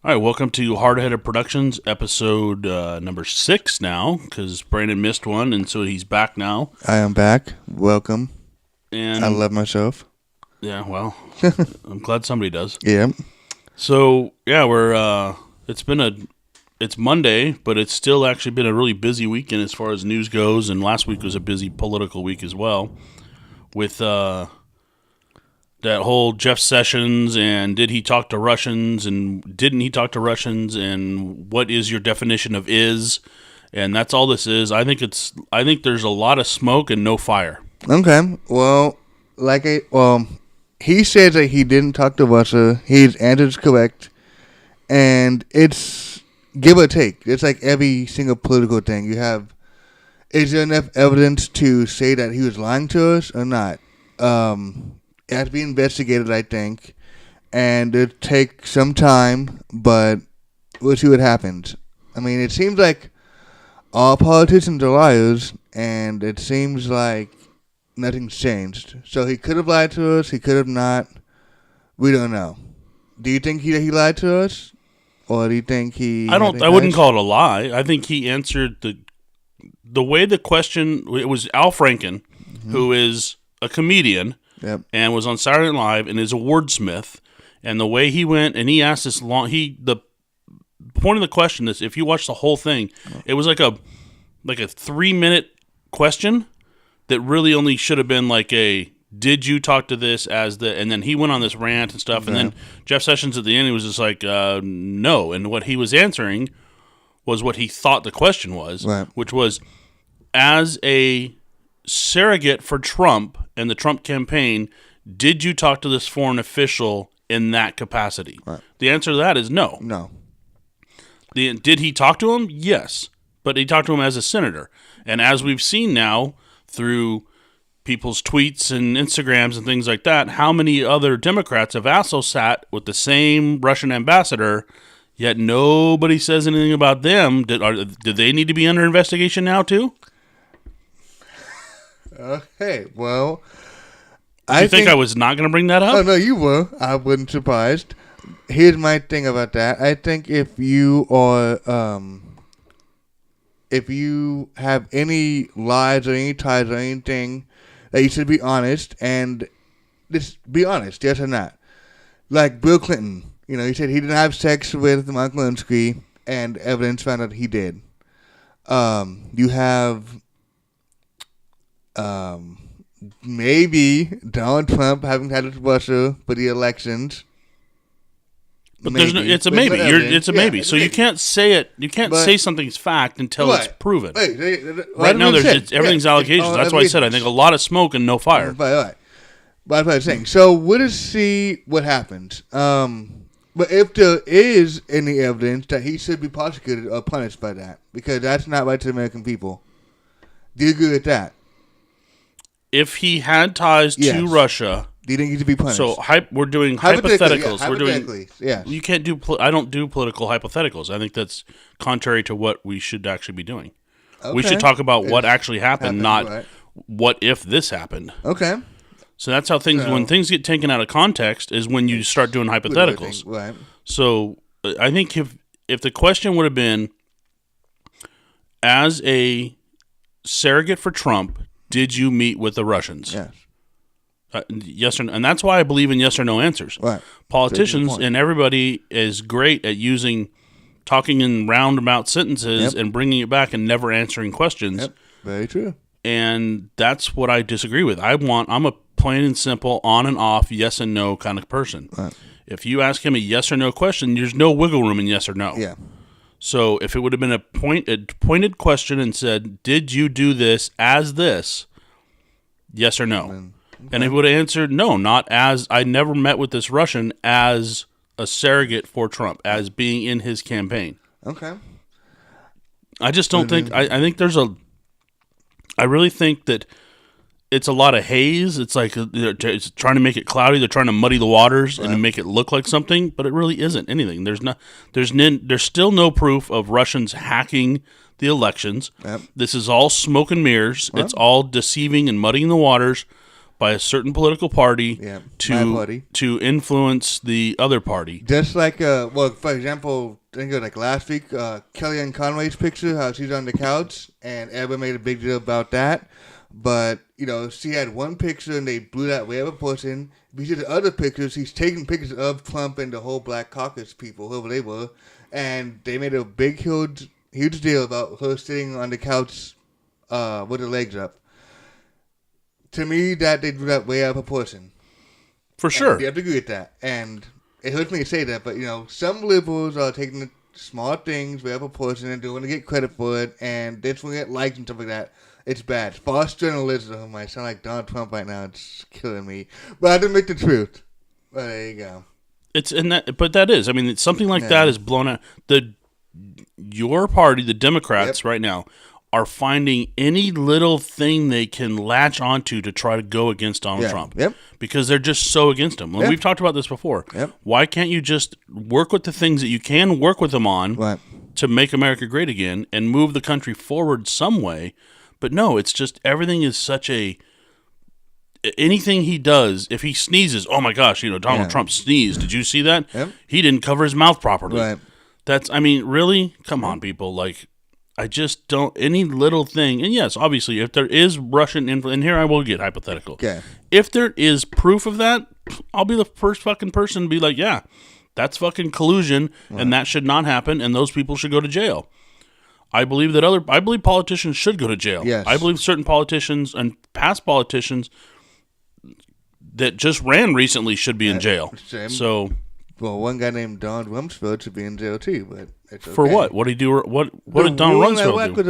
All right, welcome to HardHeaded Productions, episode number 6 now, because Brandon missed one, and so he's back now. I am back. Welcome. And I love myself. Yeah, well, I'm glad somebody does. Yeah. So, yeah, it's Monday, but it's still actually been a really busy weekend as far as news goes, and last week was a busy political week as well, with that whole Jeff Sessions and did he talk to Russians and didn't he talk to Russians and what is your definition of is, and that's all this is. I think there's a lot of smoke and no fire. Okay. Well, he says that he didn't talk to Russia. His answer is correct, and it's give or take. It's like every single political thing. Is there enough evidence to say that he was lying to us or not? It has to be investigated, I think, and it takes some time, but we'll see what happens. I mean, it seems like all politicians are liars, and it seems like nothing's changed. So he could have lied to us, he could have not. We don't know. Do you think he lied to us, or do you think he? I wouldn't call it a lie. I think he answered the way the question. It was Al Franken, who is a comedian. Yep. And was on Saturday Night Live and is a wordsmith. And the way he went and he asked this the point of the question is, if you watch the whole thing, it was like a 3-minute question that really only should have been like did you talk to this and then he went on this rant and stuff. And then Jeff Sessions at the end, he was just like, no. And what he was answering was what he thought the question was, right, which was, as a surrogate for Trump and the Trump campaign, did you talk to this foreign official in that capacity? Right. The answer to that is no. No. Did he talk to him? Yes. But he talked to him as a senator. And as we've seen now through people's tweets and Instagrams and things like that, how many other Democrats have also sat with the same Russian ambassador, yet nobody says anything about them? Did they need to be under investigation now too? Okay, well, I think I was not going to bring that up? Oh, no, you were. I wasn't surprised. Here's my thing about that. I think if you have any lies or any ties or anything, that you should be honest, and just be honest, yes or not. Like Bill Clinton, he said he didn't have sex with Monica Lewinsky, and evidence found out he did. You have maybe Donald Trump having had with Russia for the elections. But it's a maybe. It's a maybe. So you can't say it. You can't say something's fact until it's proven. Right now, everything's allegations. That's why I said I think a lot of smoke and no fire. Right. But I'm saying. So we'll just see what happens. But if there is any evidence that he should be prosecuted or punished by that, because that's not right to the American people. Do you agree with that? If he had ties to Russia, do you think he should be punished? So we're doing hypotheticals. Yeah, we're doing. Yeah. You can't do. I don't do political hypotheticals. I think that's contrary to what we should actually be doing. Okay. We should talk about what actually happened, not what if this happened. Okay. So that's how when things get taken out of context is when you start doing hypotheticals. Right. So I think if the question would have been, as a surrogate for Trump, did you meet with the Russians? Yes. Yes or no. And that's why I believe in yes or no answers. Right. Politicians and everybody is great at talking in roundabout sentences and bringing it back and never answering questions. Yep. Very true. And that's what I disagree with. I'm a plain and simple on and off yes and no kind of person. Right. If you ask him a yes or no question, there's no wiggle room in yes or no. Yeah. So if it would have been a pointed question and said, did you do this as this? Yes or no? Okay. And he would have answered, no, not as, I never met with this Russian as a surrogate for Trump, as being in his campaign. Okay. I just don't think, I think I really think that it's a lot of haze. It's like it's trying to make it cloudy. They're trying to muddy the waters and make it look like something, but it really isn't anything. There's still no proof of Russians hacking the elections. Yep. This is all smoke and mirrors. It's all deceiving and muddying the waters by a certain political party Yeah, my party. to influence the other party. Just like, well, for example, I think it was like last week, Kellyanne Conway's picture, how she's on the couch, and everyone made a big deal about that. But, you know, she had one picture and they blew that way of a person. If you see the other pictures, he's taking pictures of Trump and the whole Black Caucus people, whoever they were, and they made a big, huge deal about her sitting on the couch with her legs up. To me, that they drew that way out of proportion. For sure. You have to agree with that. And it hurts me to say that, but, you know, some liberals are taking the small things way out of proportion and don't want to get credit for it, and they just want to get likes and stuff like that. It's bad. False journalism. I sound like Donald Trump right now. It's killing me. But I have to make the truth. Well, there you go. But that is. I mean, something like that is blown out. Your party, the Democrats, right now, are finding any little thing they can latch onto to try to go against Donald Trump. Yep. Because they're just so against him. We've talked about this before. Yep. Why can't you just work with the things that you can work with them on to make America great again and move the country forward some way? But no, it's just everything is such a... Anything he does, if he sneezes, oh my gosh, you know, Donald Trump sneezed. Did you see that? Yep. He didn't cover his mouth properly. Right. I mean, really? Come on, people. Like, I just don't... Any little thing... And yes, obviously, if there is Russian influence... And here I will get hypothetical. Okay. If there is proof of that, I'll be the first fucking person to be like, yeah, that's fucking collusion, and that should not happen, and those people should go to jail. I believe politicians should go to jail. Yes. I believe certain politicians and past politicians that just ran recently should be in jail. Same. So, well, one guy named Don Rumsfeld should be in jail too, but it's okay. For what? What did he do? What did Don Rumsfeld do?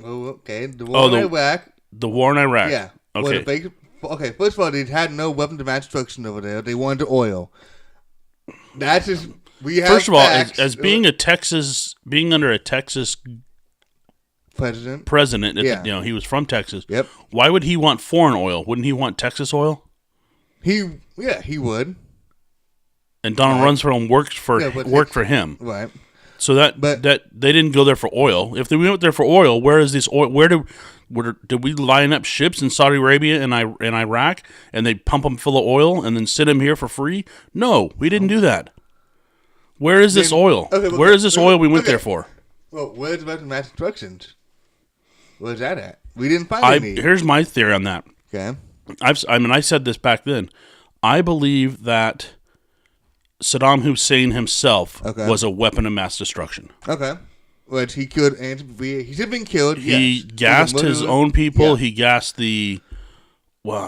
The war in Iraq. The war in Iraq. Yeah. Okay. Okay. First of all, they had no weapons of mass destruction over there. They wanted oil. That's just. First of all, as being under a Texas president, you know, he was from Texas. Yep. Why would he want foreign oil? Wouldn't he want Texas oil? He would. And Donald Rumsfeld worked for him. Right. So that they didn't go there for oil. If they went there for oil, where is this oil? Did we line up ships in Saudi Arabia and Iraq and they pump them full of oil and then sit them here for free? No, we didn't do that. Where is this oil? Where is this oil we went there for? Well, where's the mass destruction? Where's that at? We didn't find any. Here's my theory on that. Okay. I said this back then. I believe that Saddam Hussein himself was a weapon of mass destruction. Okay. Which he could, and he should have been killed. He gassed his own people. Yeah. He gassed I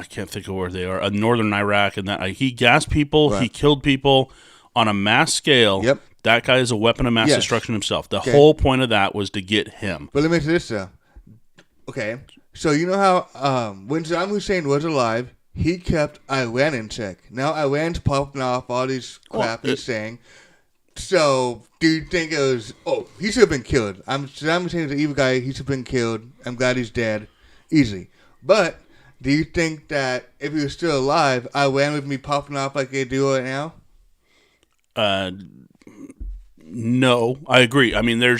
can't think of where they are, northern Iraq, and that he gassed people. Right. He killed people on a mass scale. Yep. That guy is a weapon of mass destruction himself. The whole point of that was to get him. But let me say this, though. Okay. So you know how when Saddam Hussein was alive, he kept Iran in check. Now Iran's popping off all these crap he's saying. So do you think it was, he should have been killed. Saddam Hussein is an evil guy. He should have been killed. I'm glad he's dead. Easy. But do you think that if he was still alive, Iran would be popping off like they do right now? No, I agree. I mean, I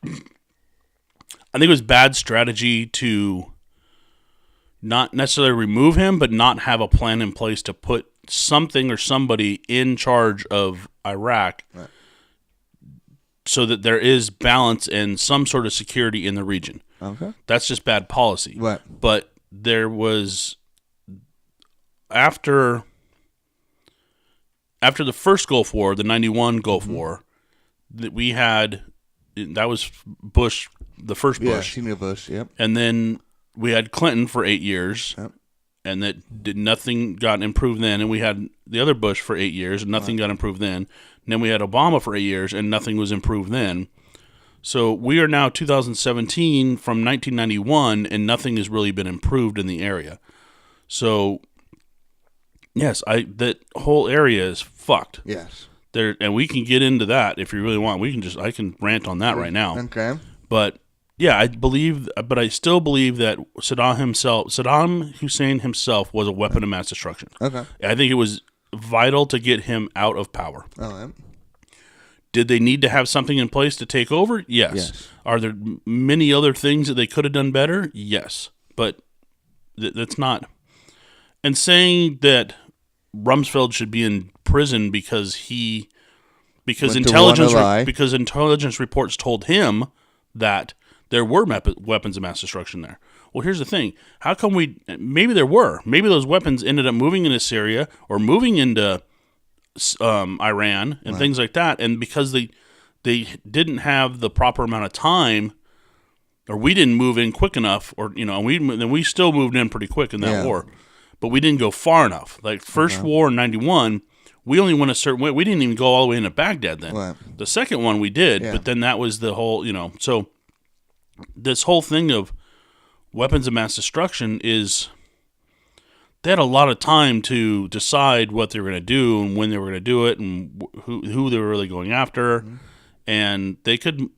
think it was bad strategy to not necessarily remove him, but not have a plan in place to put something or somebody in charge of Iraq so that there is balance and some sort of security in the region. Okay. That's just bad policy. Right. But there was, after the first Gulf War, the 91 Gulf War, that we had, that was Bush, the first Bush. Yeah, senior Bush, yep. And then we had Clinton for 8 years, and nothing got improved then. And we had the other Bush for 8 years, and nothing got improved then. And then we had Obama for 8 years, and nothing was improved then. So we are now 2017 from 1991, and nothing has really been improved in the area. So... yes, that whole area is fucked. Yes. And we can get into that if you really want. I can rant on that right now. Okay. But yeah, I still believe that Saddam Hussein himself was a weapon of mass destruction. Okay. I think it was vital to get him out of power. All right. Did they need to have something in place to take over? Yes. Are there many other things that they could have done better? Yes. But That's not. And saying that Rumsfeld should be in prison because intelligence reports told him that there were weapons of mass destruction there. Well, here's the thing. How come maybe there were. Maybe those weapons ended up moving into Syria or moving into Iran and things like that. And because they didn't have the proper amount of time, or we didn't move in quick enough, or, we still moved in pretty quick in that war. But we didn't go far enough. Like, first war in 91, we only went a certain way. We didn't even go all the way into Baghdad then. Right. The second one we did, but then that was the whole, So this whole thing of weapons of mass destruction is, they had a lot of time to decide what they were going to do and when they were going to do it and who they were really going after. Mm-hmm. And they could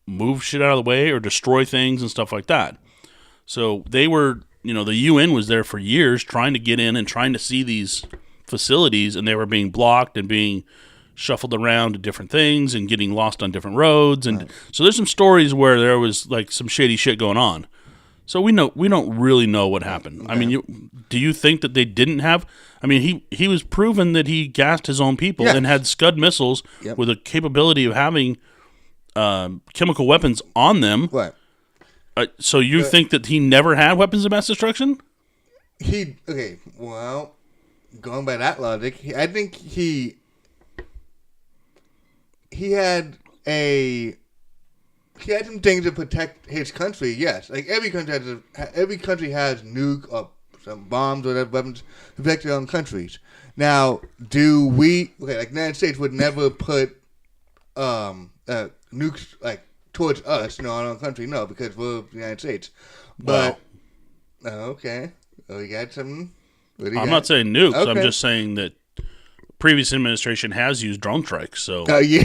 move shit out of the way or destroy things and stuff like that. So they were... the UN was there for years trying to get in and trying to see these facilities, and they were being blocked and being shuffled around to different things and getting lost on different roads. And so there's some stories where there was like some shady shit going on. So we don't really know what happened. Okay. I mean, do you think that they didn't have? I mean, he was proven that he gassed his own people and had Scud missiles with a capability of having chemical weapons on them. Right. So you think that he never had weapons of mass destruction? Well, going by that logic, I think he had some things to protect his country. Yes, like every country has nuke or some bombs or whatever weapons to protect their own countries. Now, like the United States would never put nukes like towards us, our own country, no, because we're the United States. But okay, we got something. I'm not saying nukes. Okay. I'm just saying that previous administration has used drone strikes. So yeah,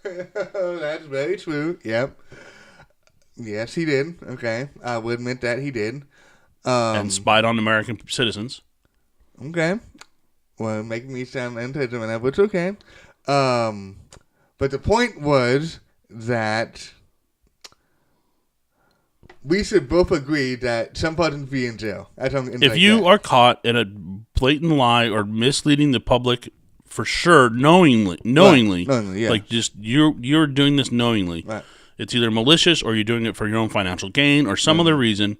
that's very true. Yep. Yes, he did. Okay, I will admit that he did. And spied on American citizens. Okay. Well, making me sound intelligent, but it's okay. But the point was that we should both agree that some person be in jail. If you are caught in a blatant lie or misleading the public, for sure, knowingly, yes. Like just you're doing this knowingly. Right. It's either malicious or you're doing it for your own financial gain or some other reason.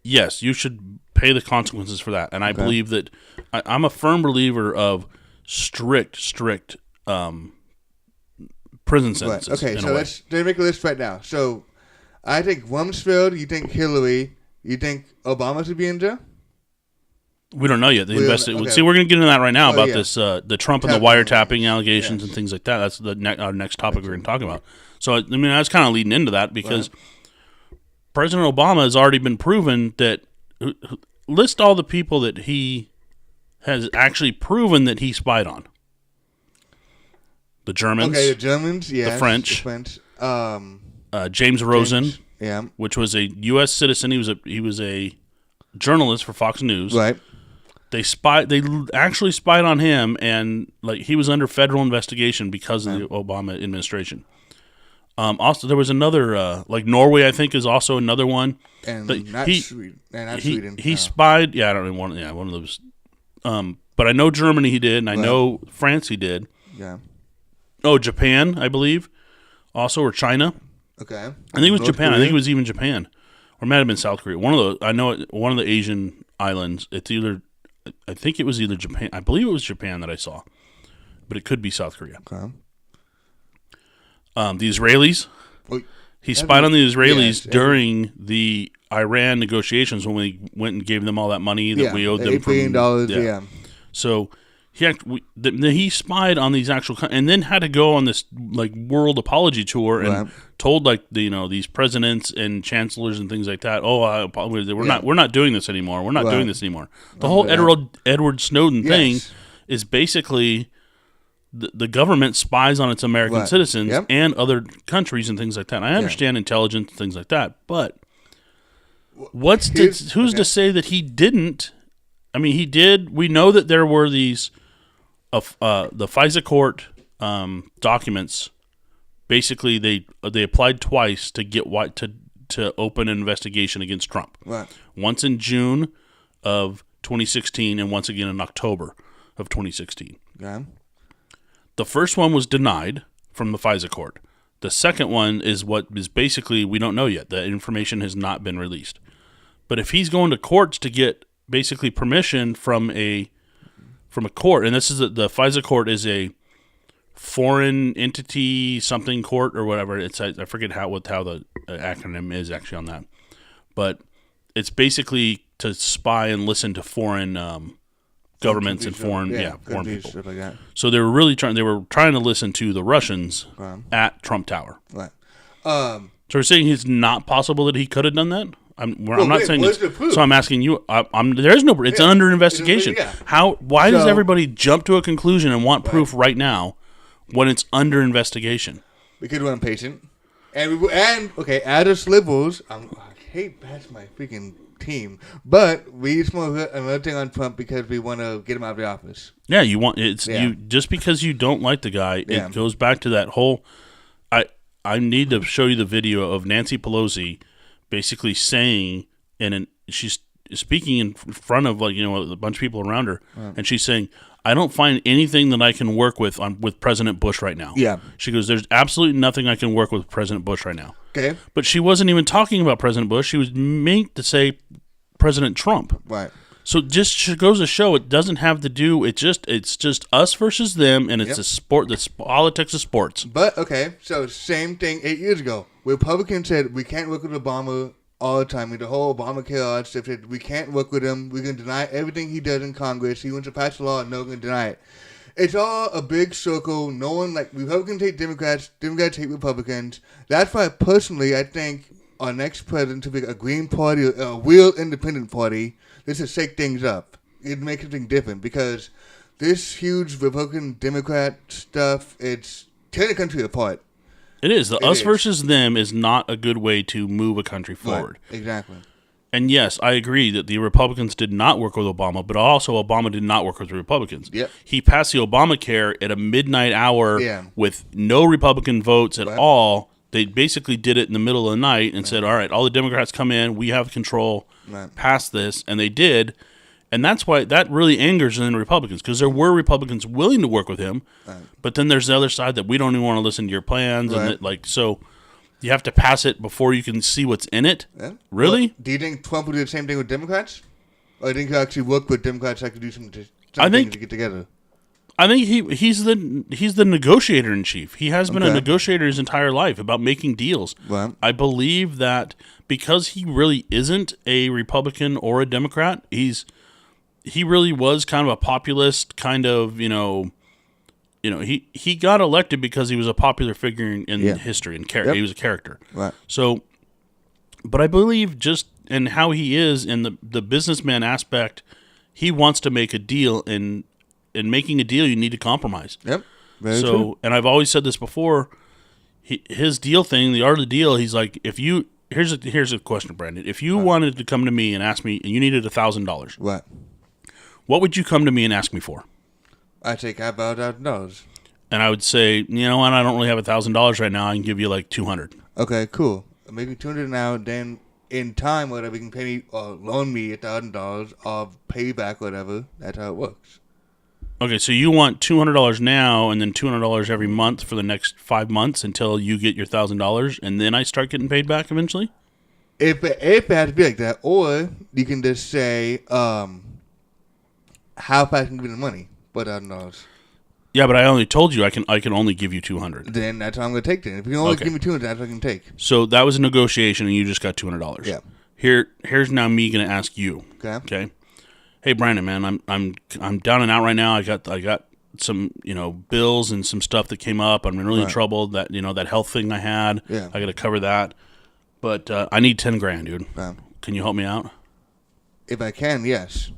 Yes, you should pay the consequences for that. And I believe that I'm a firm believer of strict prison sentences. Right. Okay, so let's make a list right now. So, I think Rumsfeld, you think Hillary, you think Obama should be in jail? We don't know yet. See, we're going to get into that right now about this, the Trump and the wiretapping allegations and things like that. That's our next topic we're going to talk about. So, I mean, I was kind of leading into that because President Obama has already been proven that, list all the people that he has actually proven that he spied on. The Germans. Okay, the Germans, yes. The French. James Rosen, which was a U.S. citizen. He was a journalist for Fox News. Right. They actually spied on him, and like he was under federal investigation because of the Obama administration. Also, there was another, like Norway, I think, is also another one. And Sweden. He spied. Yeah, I don't know one of those. But I know Germany he did, and I know France he did. Yeah. Oh, Japan, I believe, also, or China. Okay. I think it was Japan. Korea? I think it was even Japan, or it might have been South Korea. One of the Asian islands. I think it was either Japan. I believe it was Japan that I saw, but it could be South Korea. Okay. The Israelis. He spied on the Israelis during the Iran negotiations when we went and gave them all that money that we owed them $8 billion. Yeah. So he spied on these actual, and then had to go on this like world apology tour and told like these presidents and chancellors and things like that. Oh, we're not doing this anymore. We're not doing this anymore. The whole Edward Snowden thing is basically the government spies on its American citizens and other countries and things like that. And I understand intelligence and things like that, but who's to say that he didn't? I mean, he did. We know that there were these the FISA court documents. Basically, they applied twice to get to to open an investigation against Trump. Right. Once in June of 2016 and once again in October of 2016. Yeah. The first one was denied from the FISA court. The second one is what is basically, we don't know yet. The information has not been released. But if he's going to courts to get basically permission from a court, and this is the FISA court is a foreign entity something court or whatever. I forget how the acronym is actually on that. But it's basically to spy and listen to foreign governments and foreign people. Stuff like that. So they were trying to listen to the Russians at Trump Tower. Right. So we're saying it's not possible that he could have done that. I'm not saying it's, so. I'm asking you. There's no. It's under investigation. Why does everybody jump to a conclusion and want proof right now when it's under investigation? Because we're impatient, and as liberals, I hate that's my freaking team, but we just want to put another thing on Trump because we want to get him out of the office. Yeah, you just because you don't like the guy, it goes back to that whole. I need to show you the video of Nancy Pelosi basically saying, she's speaking in front of a bunch of people around her, and she's saying, I don't find anything that I can work with President Bush right now. Yeah. She goes, there's absolutely nothing I can work with President Bush right now. Okay. But she wasn't even talking about President Bush. She was meant to say President Trump. Right. So just goes to show it doesn't have to do. It's just us versus them, and it's a sport. The politics of sports. But so same thing 8 years ago. Republicans said we can't work with Obama all the time. The whole Obamacare stuff said we can't work with him. We're gonna deny everything he does in Congress. He wants to pass a law, and no one's gonna deny it. It's all a big circle. No one Republicans hate Democrats. Democrats hate Republicans. That's why personally I think our next president to be a Green Party or a real independent party. This will shake things up. It makes everything different because this huge Republican-Democrat stuff, it's tearing the country apart. It is. The us versus them is not a good way to move a country forward. Right. Exactly. And yes, I agree that the Republicans did not work with Obama, but also Obama did not work with the Republicans. Yep. He passed the Obamacare at a midnight hour with no Republican votes at all. They basically did it in the middle of the night and said, all right, all the Democrats come in, we have control, pass this, and they did. And that's why that really angers the Republicans, because there were Republicans willing to work with him, but then there's the other side that we don't even want to listen to your plans, and so you have to pass it before you can see what's in it. Yeah. Really? Well, do you think Trump would do the same thing with Democrats, or do you think he'll actually work with Democrats to do something to get together? I think he's the negotiator in chief. He has been a negotiator his entire life about making deals. Right. I believe that because he really isn't a Republican or a Democrat, he really was kind of a populist kind of, he got elected because he was a popular figure in history and character. Yep. He was a character. Right. So, but I believe just in how he is in the businessman aspect, he wants to make a deal, and in making a deal, you need to compromise. Yep. Very true. And I've always said this before, his deal thing, the art of the deal, he's like, here's a question, Brandon. If you wanted to come to me and ask me, and you needed $1,000. Right. What would you come to me and ask me for? I'd take about $1,000. And I would say, you know what, I don't really have $1,000 right now. I can give you like $200. Okay, cool. Maybe $200 now, then in time, whatever, you can pay me or loan me $1,000 or pay back whatever. That's how it works. Okay, so you want $200 now and then $200 every month for the next 5 months until you get your $1,000, and then I start getting paid back eventually? If it has to be like that, or you can just say, how fast can you give me the money? $1,000. Yeah, but I only told you I can only give you $200. Then that's how I'm going to take it. If you can only give me $200, that's what I can take. So that was a negotiation, and you just got $200. Yeah. Here's now me going to ask you. Okay. Hey Brandon, man, I'm down and out right now. I got some bills and some stuff that came up. I'm really in trouble. That that health thing I had. Yeah. I got to cover that. But I need $10,000, dude. Can you help me out? If I can, yes.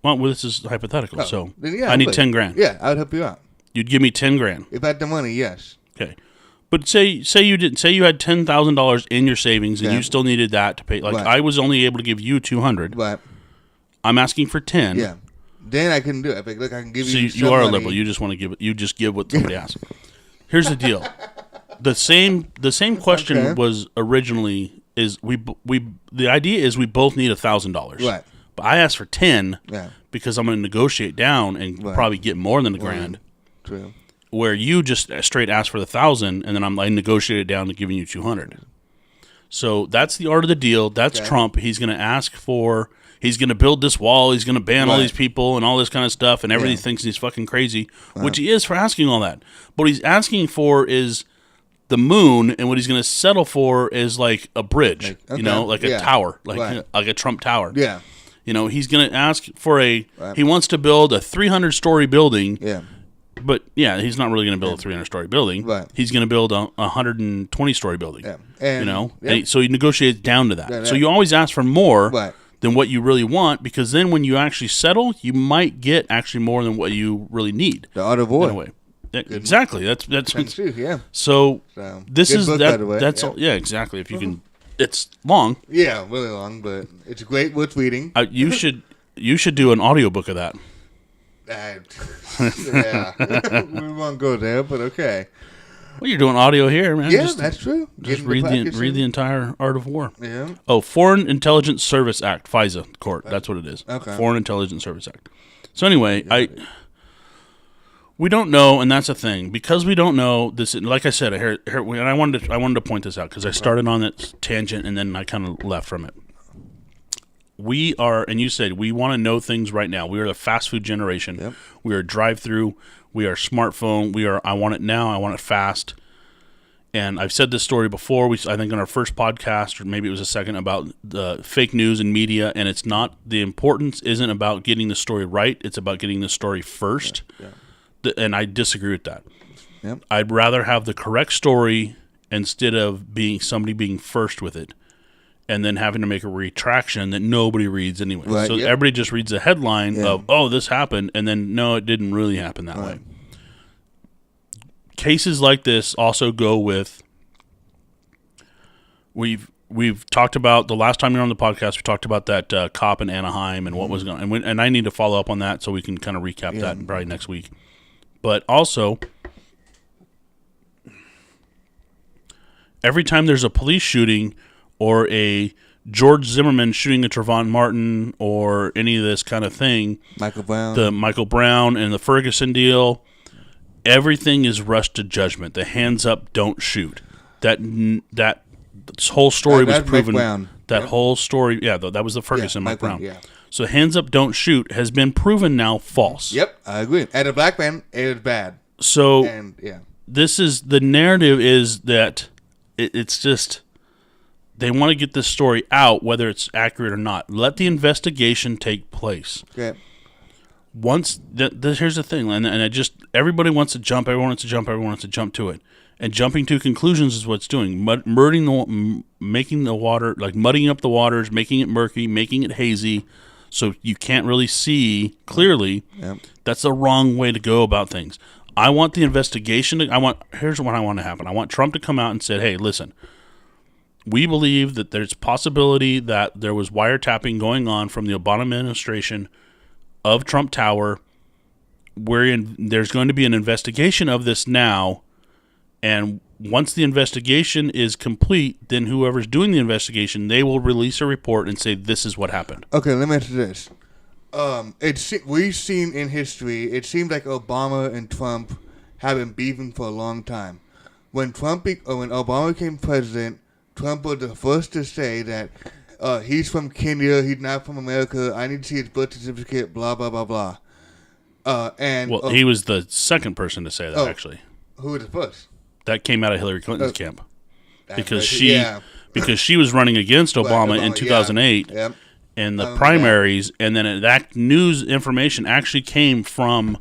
Well, this is hypothetical. So I need $10,000. Yeah, I would help you out. You'd give me $10,000. If I had the money, yes. Okay. But say you had $10,000 in your savings and you still needed that to pay. I was only able to give you $200. Right. I'm asking for 10. Yeah. Then I couldn't do it. Look, I can give you. So you are a liberal. You just want to give it. You just give what somebody asks. Here's the deal. The same question was originally is the idea is we both need $1,000. Right. But I asked for 10 Yeah. because I'm going to negotiate down and probably get more than $1,000. True. Where you just straight asked for 1,000, and then I negotiated down to giving you 200. So that's the art of the deal. That's Trump. He's going to ask for. He's going to build this wall. He's going to ban all these people and all this kind of stuff, and everybody thinks he's fucking crazy, which he is for asking all that. But what he's asking for is the moon, and what he's going to settle for is like a bridge, like a tower, like a Trump tower. Yeah. He's going to ask for he wants to build a 300-story building. Yeah. But, he's not really going to build a 300-story building. Right. He's going to build a 120-story building. Yeah. And, And so he negotiates down to that. Yeah. So you always ask for more than what you really want, because then when you actually settle, you might get actually more than what you really need. The art of war. Exactly. That's true, yeah. So this is book, that. Way. That's all. Yeah, exactly. If you can, it's long. Yeah, really long, but it's great worth reading. You should do an audiobook of that. Yeah, we won't go there, but okay. Well, you're doing audio here, man. Yeah, that's true. Just read the entire Art of War. Yeah. Oh, Foreign Intelligence Service Act, FISA court. That's what it is. Okay. Foreign Intelligence Service Act. So anyway, we don't know, and that's a thing, because we don't know this. Like I said, and I wanted to point this out because I started on that tangent and then I kind of left from it. We are, and you said we want to know things right now. We are the fast food generation. Yep. We are drive-through. We are smartphone. We are. I want it now. I want it fast. And I've said this story before. I think on our first podcast, or maybe it was a second, about the fake news and media. And it's not, the importance isn't about getting the story right. It's about getting the story first. Yeah. And I disagree with that. Yep. I'd rather have the correct story instead of somebody being first with it, and then having to make a retraction that nobody reads anyway. Right, so everybody just reads the headline of, oh, this happened, and then, no, it didn't really happen that way. Cases like this also go with, we've talked about, the last time you were on the podcast, we talked about that cop in Anaheim and what was going on. And I need to follow up on that so we can kind of recap that probably next week. But also, every time there's a police shooting or a George Zimmerman shooting a Trayvon Martin or any of this kind of thing, the Michael Brown and the Ferguson deal, everything is rushed to judgment. The hands up, don't shoot. That whole story was proven. Whole story, that was the Ferguson, Mike Brown. Yeah. So hands up, don't shoot has been proven now false. Yep, I agree. And a black man, it is bad. So this is, the narrative is that it's just, they want to get this story out, whether it's accurate or not. Let the investigation take place. Okay. Here's the thing, and everybody wants to jump. Everyone wants to jump. Everyone wants to jump to it, and jumping to conclusions is what it's doing. Making the water, like muddying up the waters, making it murky, making it hazy, so you can't really see clearly. Yep. That's the wrong way to go about things. I want the investigation. Here's what I want to happen. I want Trump to come out and say, "Hey, listen. We believe that there's possibility that there was wiretapping going on from the Obama administration of Trump Tower. There's going to be an investigation of this now, and once the investigation is complete, then whoever's doing the investigation, they will release a report and say this is what happened." Okay, let me answer this. We've seen in history, it seems like Obama and Trump have been beefing for a long time. When Obama became president, Trump was the first to say that he's from Kenya, he's not from America, I need to see his birth certificate, blah, blah, blah, blah. He was the second person to say that, actually. Who was the first? That came out of Hillary Clinton's camp. Because she was running against Obama in 2008 in the primaries, and then that news information actually came from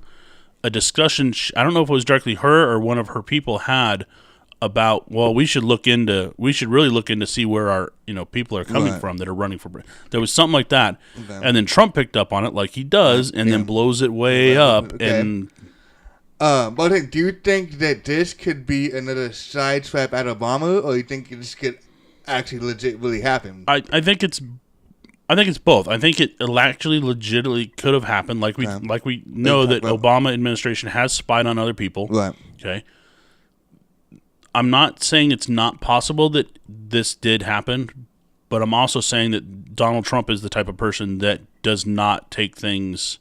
a discussion, I don't know if it was directly her or one of her people had, about, we should really look into see where our people are coming from that are running for. There was something like that, and then Trump picked up on it like he does, and then blows it way up. Okay. And but do you think that this could be another side trap at Obama, or you think this could actually legit really happen? I think it's both. I think it actually legitimately could have happened. Like we know that Obama administration has spied on other people. Right. Okay. I'm not saying it's not possible that this did happen, but I'm also saying that Donald Trump is the type of person that does not take things,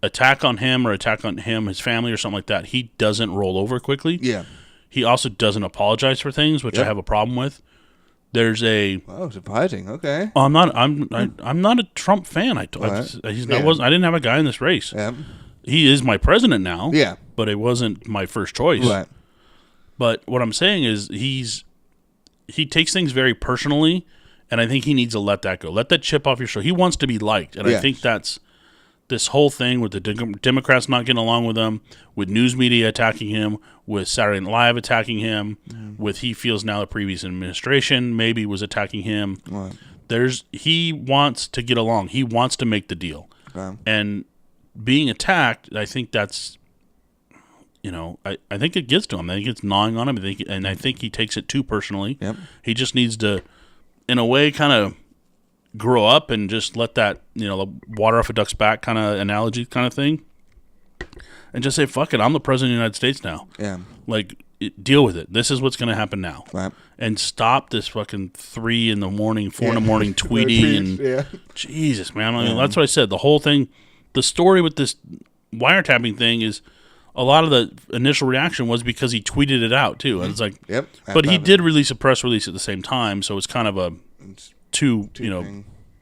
attack on him, his family, or something like that. He doesn't roll over quickly. Yeah. He also doesn't apologize for things, which I have a problem with. There's a. Oh, surprising. Okay. Oh, I'm not a Trump fan. I didn't have a guy in this race. Yeah. He is my president now. Yeah. But it wasn't my first choice. Right. But what I'm saying is he takes things very personally, and I think he needs to let that go. Let that chip off your shoulder. He wants to be liked, and I think that's this whole thing with the Democrats not getting along with him, with news media attacking him, with Saturday Night Live attacking him, with he feels now the previous administration maybe was attacking him. Right. He wants to get along. He wants to make the deal. And being attacked, I think that's, I think it gets to him. I think it's gnawing on him. I think he takes it too personally. Yep. He just needs to, in a way, kind of grow up and just let that, the water off a duck's back kind of analogy kind of thing, and just say, fuck it, I'm the president of the United States now. Yeah. Like, deal with it. This is what's going to happen now. Right. And stop this fucking 3 in the morning, 4 in the morning tweeting. And Jesus, man. I mean, that's what I said. The whole thing, the story with this wiretapping thing is, a lot of the initial reaction was because he tweeted it out, too. And it's like, but he did release a press release at the same time, so it's kind of a two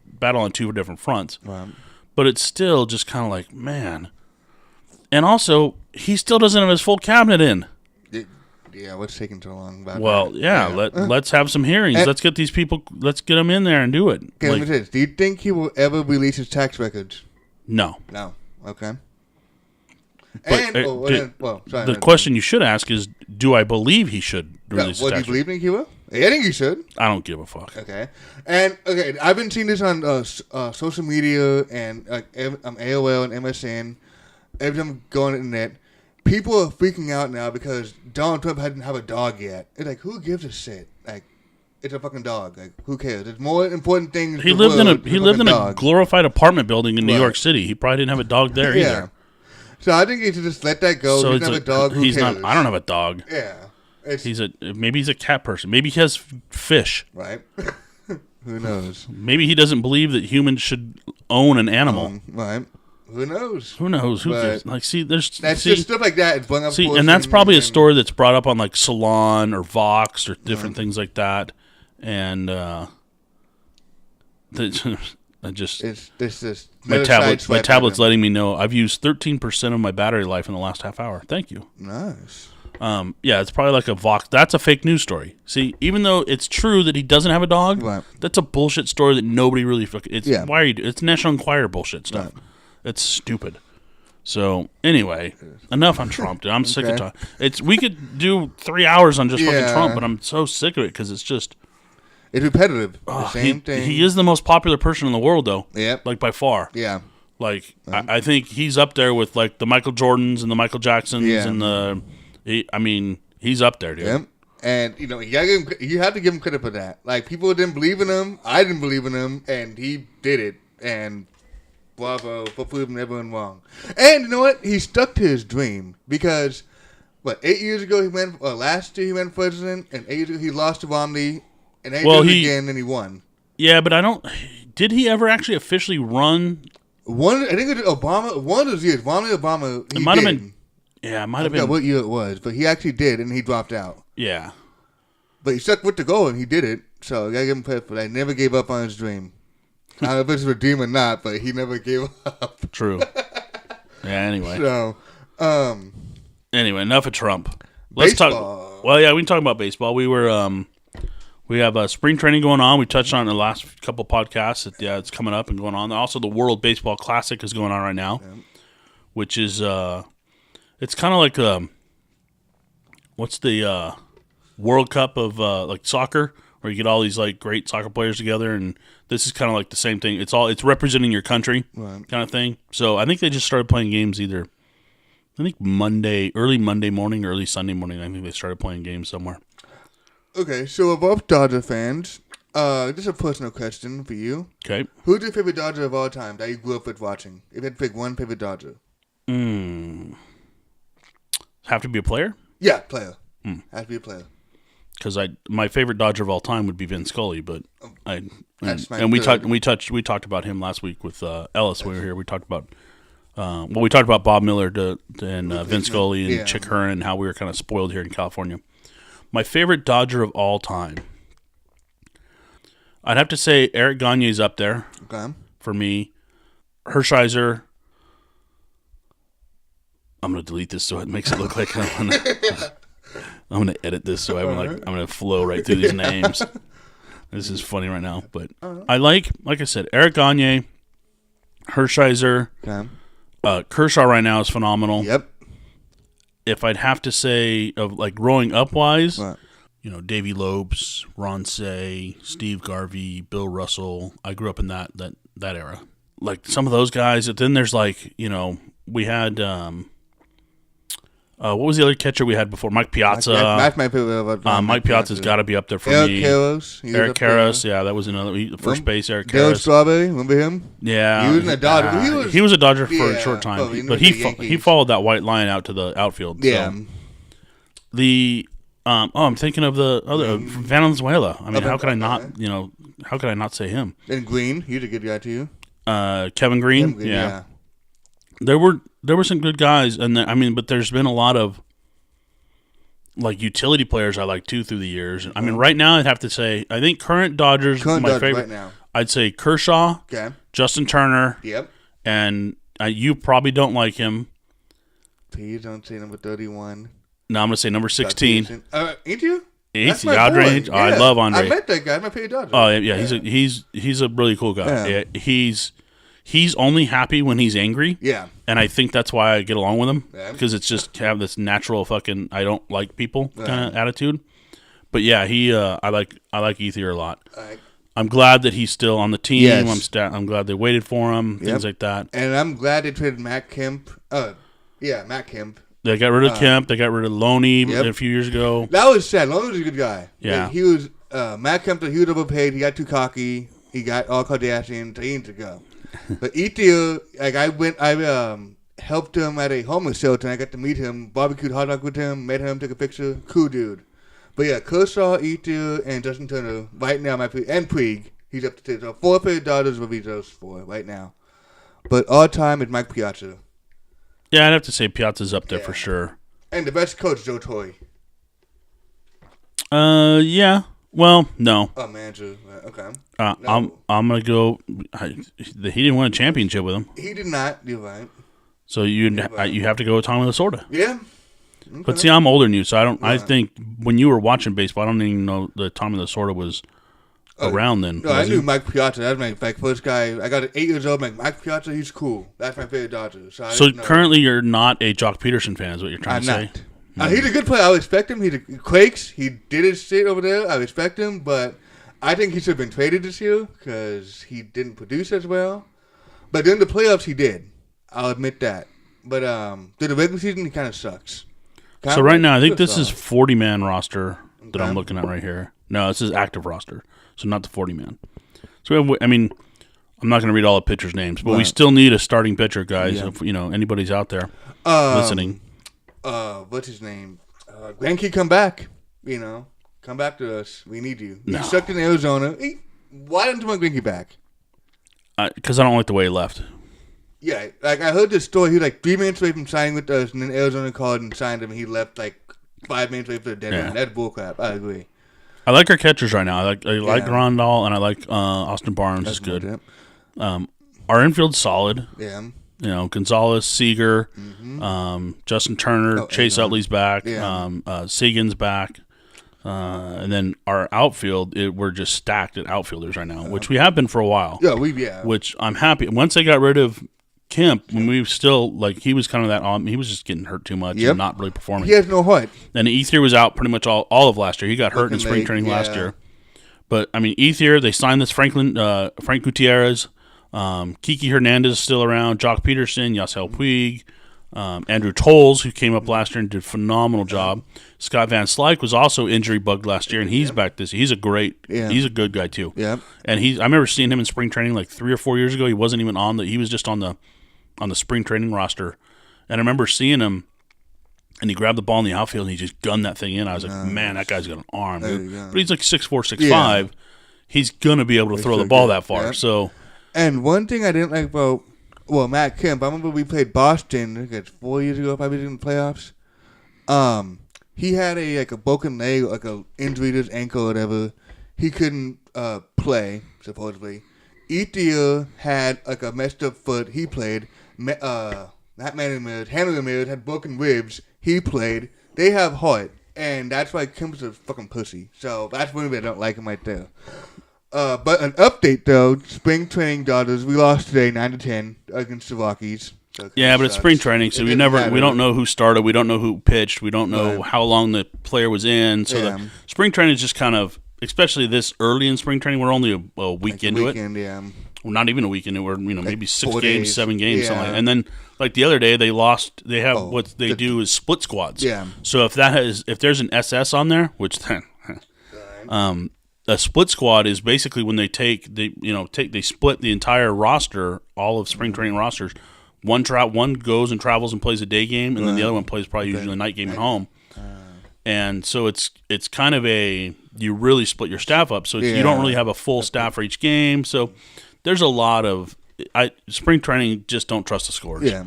battle on 2 different fronts. Right. But it's still just kind of like, man. And also, he still doesn't have his full cabinet in. Yeah, what's taking so long about let's have some hearings. Let's get these people, let's get them in there and do it. Okay, let me say this. Do you think he will ever release his tax records? No. No. Okay. But the question you should ask is, do I believe he should release his tax records? Do you believe he will? I think he should. I don't give a fuck. Okay. And, I've been seeing this on social media and AOL and MSN. Every time I'm going on the internet, people are freaking out now because Donald Trump doesn't have a dog yet. It's like, who gives a shit? Like, it's a fucking dog. Like, who cares? There's more important things. He lived in a glorified apartment building in New York City. He probably didn't have a dog there either. So I think he should just let that go. So he doesn't have a dog. Who cares? Not. I don't have a dog. Yeah. Maybe he's a cat person. Maybe he has fish. Right. Who knows? Maybe he doesn't believe that humans should own an animal. Right. Who knows? Who knows? Who cares? Like, see, just stuff like that. It's and that's probably a story that's brought up on like Salon or Vox or different things like that. And my tablet's letting me know I've used 13% of my battery life in the last half hour. Thank you. Nice. It's probably like a Vox. That's a fake news story. See, even though it's true that he doesn't have a dog, that's a bullshit story that nobody really. Why are you? It's National Enquirer bullshit stuff. Right. It's stupid. So anyway, enough on Trump. Dude. I'm sick of talking. We could do 3 hours on just fucking Trump, but I'm so sick of it because it's just. It's repetitive. The same thing. He is the most popular person in the world, though. Yep. Like, by far. Yeah. Like, I think he's up there with, like, the Michael Jordans and the Michael Jacksons and he's up there, dude. Yep. And, you have to give him credit for that. Like, people didn't believe in him. I didn't believe in him. And he did it. And bravo for proving everyone wrong. And you know what? He stuck to his dream. Because, 8 years ago last year he went president. And 8 years ago he lost to Romney. And then he again, and he won. Yeah, but did he ever actually officially run? I think it was Obama. One of those years, Romney, Obama. It might have been. Yeah, it might have been. What year it was, but he actually did, and he dropped out. Yeah. But he stuck with the goal, and he did it. So I gotta give him credit for that. He never gave up on his dream. I don't know if it's a dream or not, but he never gave up. True. Yeah. Anyway. So. Anyway, enough of Trump. Let's talk. Well, yeah, we can talk about baseball. We have spring training going on. We touched on it in the last couple podcasts. It's coming up and going on. Also, the World Baseball Classic is going on right now, which is it's kind of like what's the World Cup of like soccer, where you get all these like great soccer players together, and this is kind of like the same thing. It's representing your country kind of thing. So I think they just started playing games either. I think early Monday morning, early Sunday morning. I think they started playing games somewhere. Okay, so we're both Dodger fans. Just a personal question for you. Okay. Who's your favorite Dodger of all time that you grew up with watching? If you had to pick one favorite Dodger. Have to be a player? Yeah, player. Has to be a player. because my favorite Dodger of all time would be Vin Scully, but we talked about him last week with Ellis. We were here. We talked about we talked about Bob Miller and Vin Scully and Chick Hearn and how we were kind of spoiled here in California. My favorite Dodger of all time, I'd have to say Eric Gagne's up there for me. Hershiser. I'm gonna delete this so it makes it look like I'm gonna edit this so I'm gonna flow right through these names. This is funny right now, but I like I said, Eric Gagne, Hershiser, Kershaw right now is phenomenal. Yep. If I'd have to say of like growing up wise, Davey Lopes, Ron Say, Steve Garvey, Bill Russell. I grew up in that era. Like some of those guys. And then there's we had what was the other catcher we had before? Mike Piazza. That's my favorite. Mike Piazza's got to be up there for me. Eric Karros. Yeah, that was another first base. Eric Karros. Strawberry, remember him? Yeah, he was a Dodger. He was a Dodger for a short time, but he followed that white line out to the outfield. Yeah. So. I'm thinking of the other Valenzuela. I mean, how could I not? How could I not say him? And Green, he's a good guy too. Kevin Green. Yeah. There were some good guys, and but there's been a lot of like utility players I like too through the years. I mean, right now I'd have to say I think current Dodgers my favorite. Right now. I'd say Kershaw, Justin Turner. Yep. And you probably don't like him. Please don't say number 31. No, I'm going to say number 16. Ain't you? That's my Andre. boy. I love Andre. I met that guy. My favorite Dodger. Oh yeah, he's a really cool guy. Yeah. He's only happy when he's angry. Yeah. And I think that's why I get along with him because it's just have this natural fucking I don't like people kind of attitude. But yeah, I like Ethier a lot. I'm glad that he's still on the team. Yes. I'm glad they waited for him. Things like that. And I'm glad they traded Matt Kemp. Matt Kemp. They got rid of Kemp. They got rid of Loney a few years ago. That was sad. Loney was a good guy. Yeah. He was Matt Kemp. He was overpaid. He got too cocky. He got all Kardashian. So he needs to go. But Ethier, I helped him at a homeless shelter. And I got to meet him, barbecued hot dog with him, met him, took a picture. Cool dude. But yeah, Kershaw, Ethier, and Justin Turner right now, and Puig. He's up to 4 favorite Dodgers will be those 4 right now. But all time is Mike Piazza. Yeah, I'd have to say Piazza's up there for sure. And the best coach, Joe Torre. Yeah. Well, no. Oh, manager. Okay. No. I'm gonna go. He didn't win a championship with him. He did not. You're right. So you have to go with Tommy Lasorda. Yeah. Okay. But see, I'm older than you, so I don't. I think when you were watching baseball, I don't even know that Tommy Lasorda was around then. No, I knew Mike Piazza. That was my first guy. I got 8 years old. Mike Piazza, he's cool. That's my favorite Dodger. So currently, you're not a Jock Peterson fan, is what you're trying to say? Not. He's a good player. I respect him. He quakes. He did his shit over there. I respect him, but I think he should have been traded this year because he didn't produce as well. But during the playoffs, he did. I'll admit that. But through the regular season, he kind of sucks. So right now, I think this is 40-man roster that I'm looking at right here. No, this is active roster, so not the 40-man. So I'm not going to read all the pitchers' names, but we still need a starting pitcher, guys. Yeah. If anybody's out there listening. What's his name? Greinke, come back. Come back to us. We need you. No. He sucked in Arizona. Why didn't you want Greinke back? Because I don't like the way he left. Yeah, like I heard this story. He was like 3 minutes away from signing with us, and then Arizona called and signed him, and he left like 5 minutes away for the deadline. Yeah. That's bullcrap. I agree. I like our catchers right now. I like Grandal, and I like Austin Barnes. That's is good. Our infield's solid. Yeah. Gonzalez, Seager, Justin Turner, Chase Utley's back. Yeah. Sagan's back. And then our outfield, we're just stacked at outfielders right now, which we have been for a while. Yeah, which I'm happy. Once they got rid of Kemp, when we still he was kind of that he was just getting hurt too much and not really performing. He has no heart. And Ethier was out pretty much all of last year. He got hurt in spring training last year. But Ethier, they signed this Frank Gutierrez, Kiki Hernandez is still around, Jock Peterson, Yasiel Puig. Andrew Tolles, who came up last year and did a phenomenal job. Scott Van Slyke was also injury bugged last year, and he's back this year. He's a good guy too. Yeah. And I remember seeing him in spring training like 3 or 4 years ago. He wasn't even he was just on the spring training roster. And I remember seeing him and he grabbed the ball in the outfield and he just gunned that thing in. I was like, man, that guy's got an arm, dude. But he's like 6'4", 6'5". Yeah. He's gonna be able to throw the ball that far. Yep. So, and one thing I didn't like about Matt Kemp, I remember we played Boston, I think it's 4 years ago, probably in the playoffs. He had a broken leg, like a injury to his ankle or whatever. He couldn't play, supposedly. Ethier had like a messed up foot. He played. Not Manny Ramirez, Henry Ramirez had broken ribs. He played. They have heart, and that's why Kemp's a fucking pussy. So that's one reason I don't like him right there. But an update though, spring training Dodgers. We lost today, 9-10 against the Rockies. So yeah, but it's spring training, so we don't know who started. We don't know who pitched. We don't know how long the player was in. So the spring training is just kind of, especially this early in spring training, we're only a week into it. Yeah. Well, not even a week into it. We're maybe 6 games, 7 games, something like that. And then like the other day they lost. They have what they do is split squads. Yeah. So if there's an SS on there, which a split squad is basically when they they split the entire roster, all of spring training rosters. One goes and travels and plays a day game, and then the other one plays probably usually a night game at home. And so it's kind of you really split your staff up, so you don't really have a full staff for each game. So there's a lot of spring training. Just don't trust the scores. Yeah,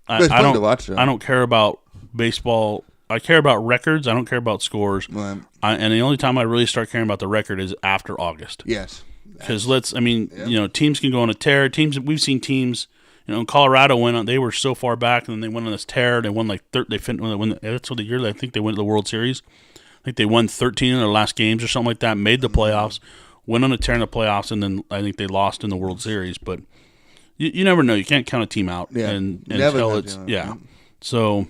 it's fun to watch, though. I don't care about baseball. I care about records. I don't care about scores. Right. And the only time I really start caring about the record is after August. Yes, because teams can go on a tear. We've seen teams. Colorado went on. They were so far back, and then they went on this tear. They won that's what the year I think they went to the World Series. I think they won 13 of their last games or something like that. Made the playoffs, went on a tear in the playoffs, and then I think they lost in the World Series. But you never know. You can't count a team out. Yeah, until it's So,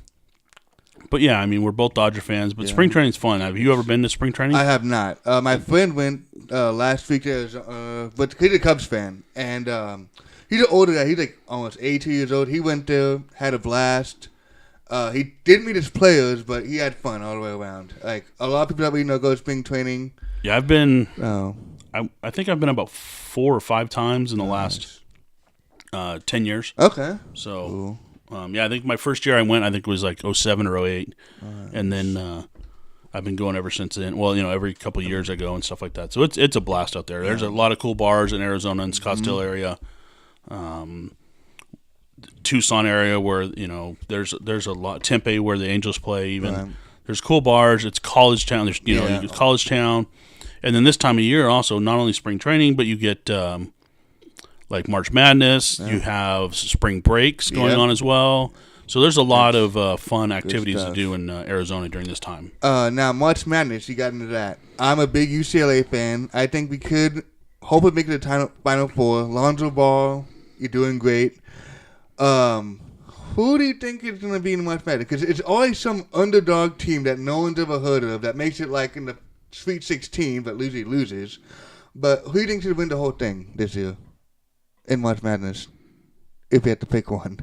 but yeah, I mean we're both Dodger fans, but spring training's fun. Have you ever been to spring training? I have not. My friend went last week. But he's a Cubs fan, and. He's an older guy. He's like almost 82 years old. He went there, had a blast. He didn't meet his players, but he had fun all the way around. Like a lot of people that we know go to spring training. Yeah, I've been. I think I've been about 4 or 5 times in the last 10 years. Okay. So, I think my first year I went, I think it was like 07 or 08, and then I've been going ever since then. Well, every couple of years I go and stuff like that. So it's a blast out there. There's a lot of cool bars in Arizona and Scottsdale area. Tucson area where there's a lot. Tempe where the Angels play. Even there's cool bars. It's college town. There's it's college town, and then this time of year also not only spring training, but you get like March Madness. You have spring breaks going on as well. So there's a lot of fun activities to do in Arizona during this time. Now March Madness, you got into that. I'm a big UCLA fan. I think we could hopefully make it to Final Four. Lonzo Ball. You're doing great. Who do you think is going to be in March Madness? Because it's always some underdog team that no one's ever heard of that makes it like in the Sweet 16, but usually loses. But who do you think should win the whole thing this year in March Madness? If you had to pick one.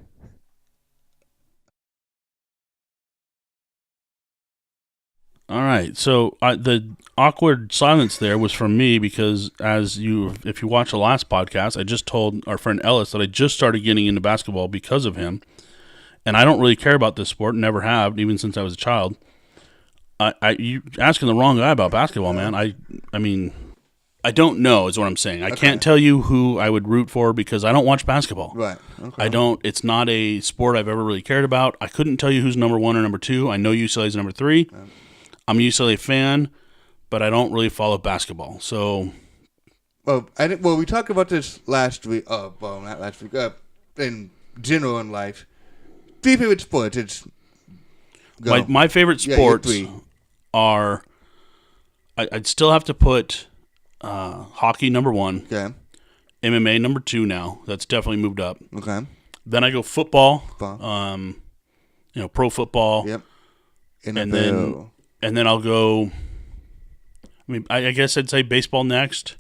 All right, so the awkward silence there was from me because if you watch the last podcast, I just told our friend Ellis that I just started getting into basketball because of him, and I don't really care about this sport, never have, even since I was a child. You asking the wrong guy about basketball, man. I mean, I don't know is what I'm saying. I can't tell you who I would root for because I don't watch basketball. Right. Okay. I don't. It's not a sport I've ever really cared about. I couldn't tell you who's number 1 or number 2. I know UCLA's number 3. I'm a UCLA fan, but I don't really follow basketball. So, we talked about this last week. Not last week. In general in life, 3 favorite sports. My favorite sports are. I'd still have to put hockey number 1. Okay. MMA number 2 now. That's definitely moved up. Okay. Then I go football. Pro football. Yep. And then I'll go. I guess I'd say baseball next,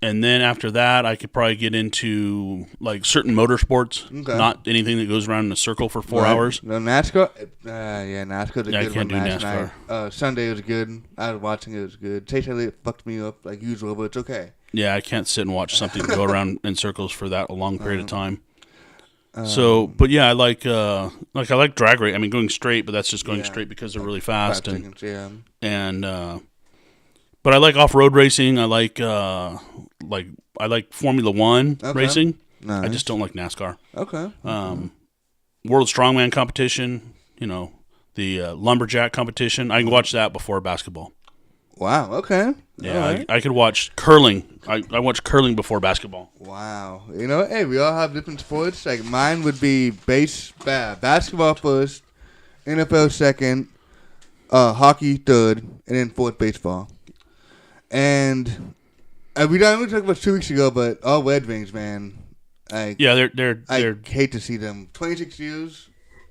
and then after that, I could probably get into like certain motorsports. Okay. Not anything that goes around in a circle for 4 hours. No NASCAR. NASCAR's a good one. I can't do NASCAR. Sunday was good. I was watching it. It was good. It fucked me up like usual, but it's okay. Yeah, I can't sit and watch something go around in circles for that a long period of time. But yeah, I like drag race. I mean, going straight, but that's just going straight because they're really fast. 5 seconds, yeah. But I like off-road racing. I like Formula One racing. Nice. I just don't like NASCAR. Okay. World Strongman competition. The lumberjack competition. I can watch that before basketball. Wow. Okay. Yeah, right. I could watch curling. I watch curling before basketball. Wow. Hey, we all have different sports. Like mine would be basketball first, NFL second, hockey third, and then fourth baseball. And we talked about 2 weeks ago, but all Red Wings, man. They're I hate to see them 26 years,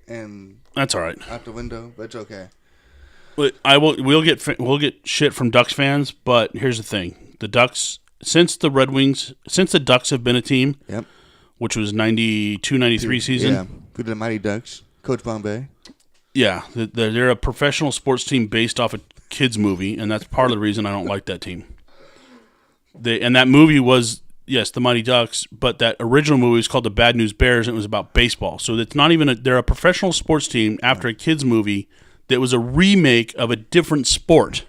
and that's all right. Out the window, but it's okay. But we'll get shit from Ducks fans, but here's the thing: the Ducks, since the Ducks have been a team, yep, which was 92, 93 season, yeah, good to the Mighty Ducks, Coach Bombay. Yeah, they're a professional sports team based off a kids movie, and that's part of the reason I don't like that team. And that movie was, yes, the Mighty Ducks, but that original movie was called The Bad News Bears, and it was about baseball. So it's not even they're a professional sports team after a kids movie that was a remake of a different sport.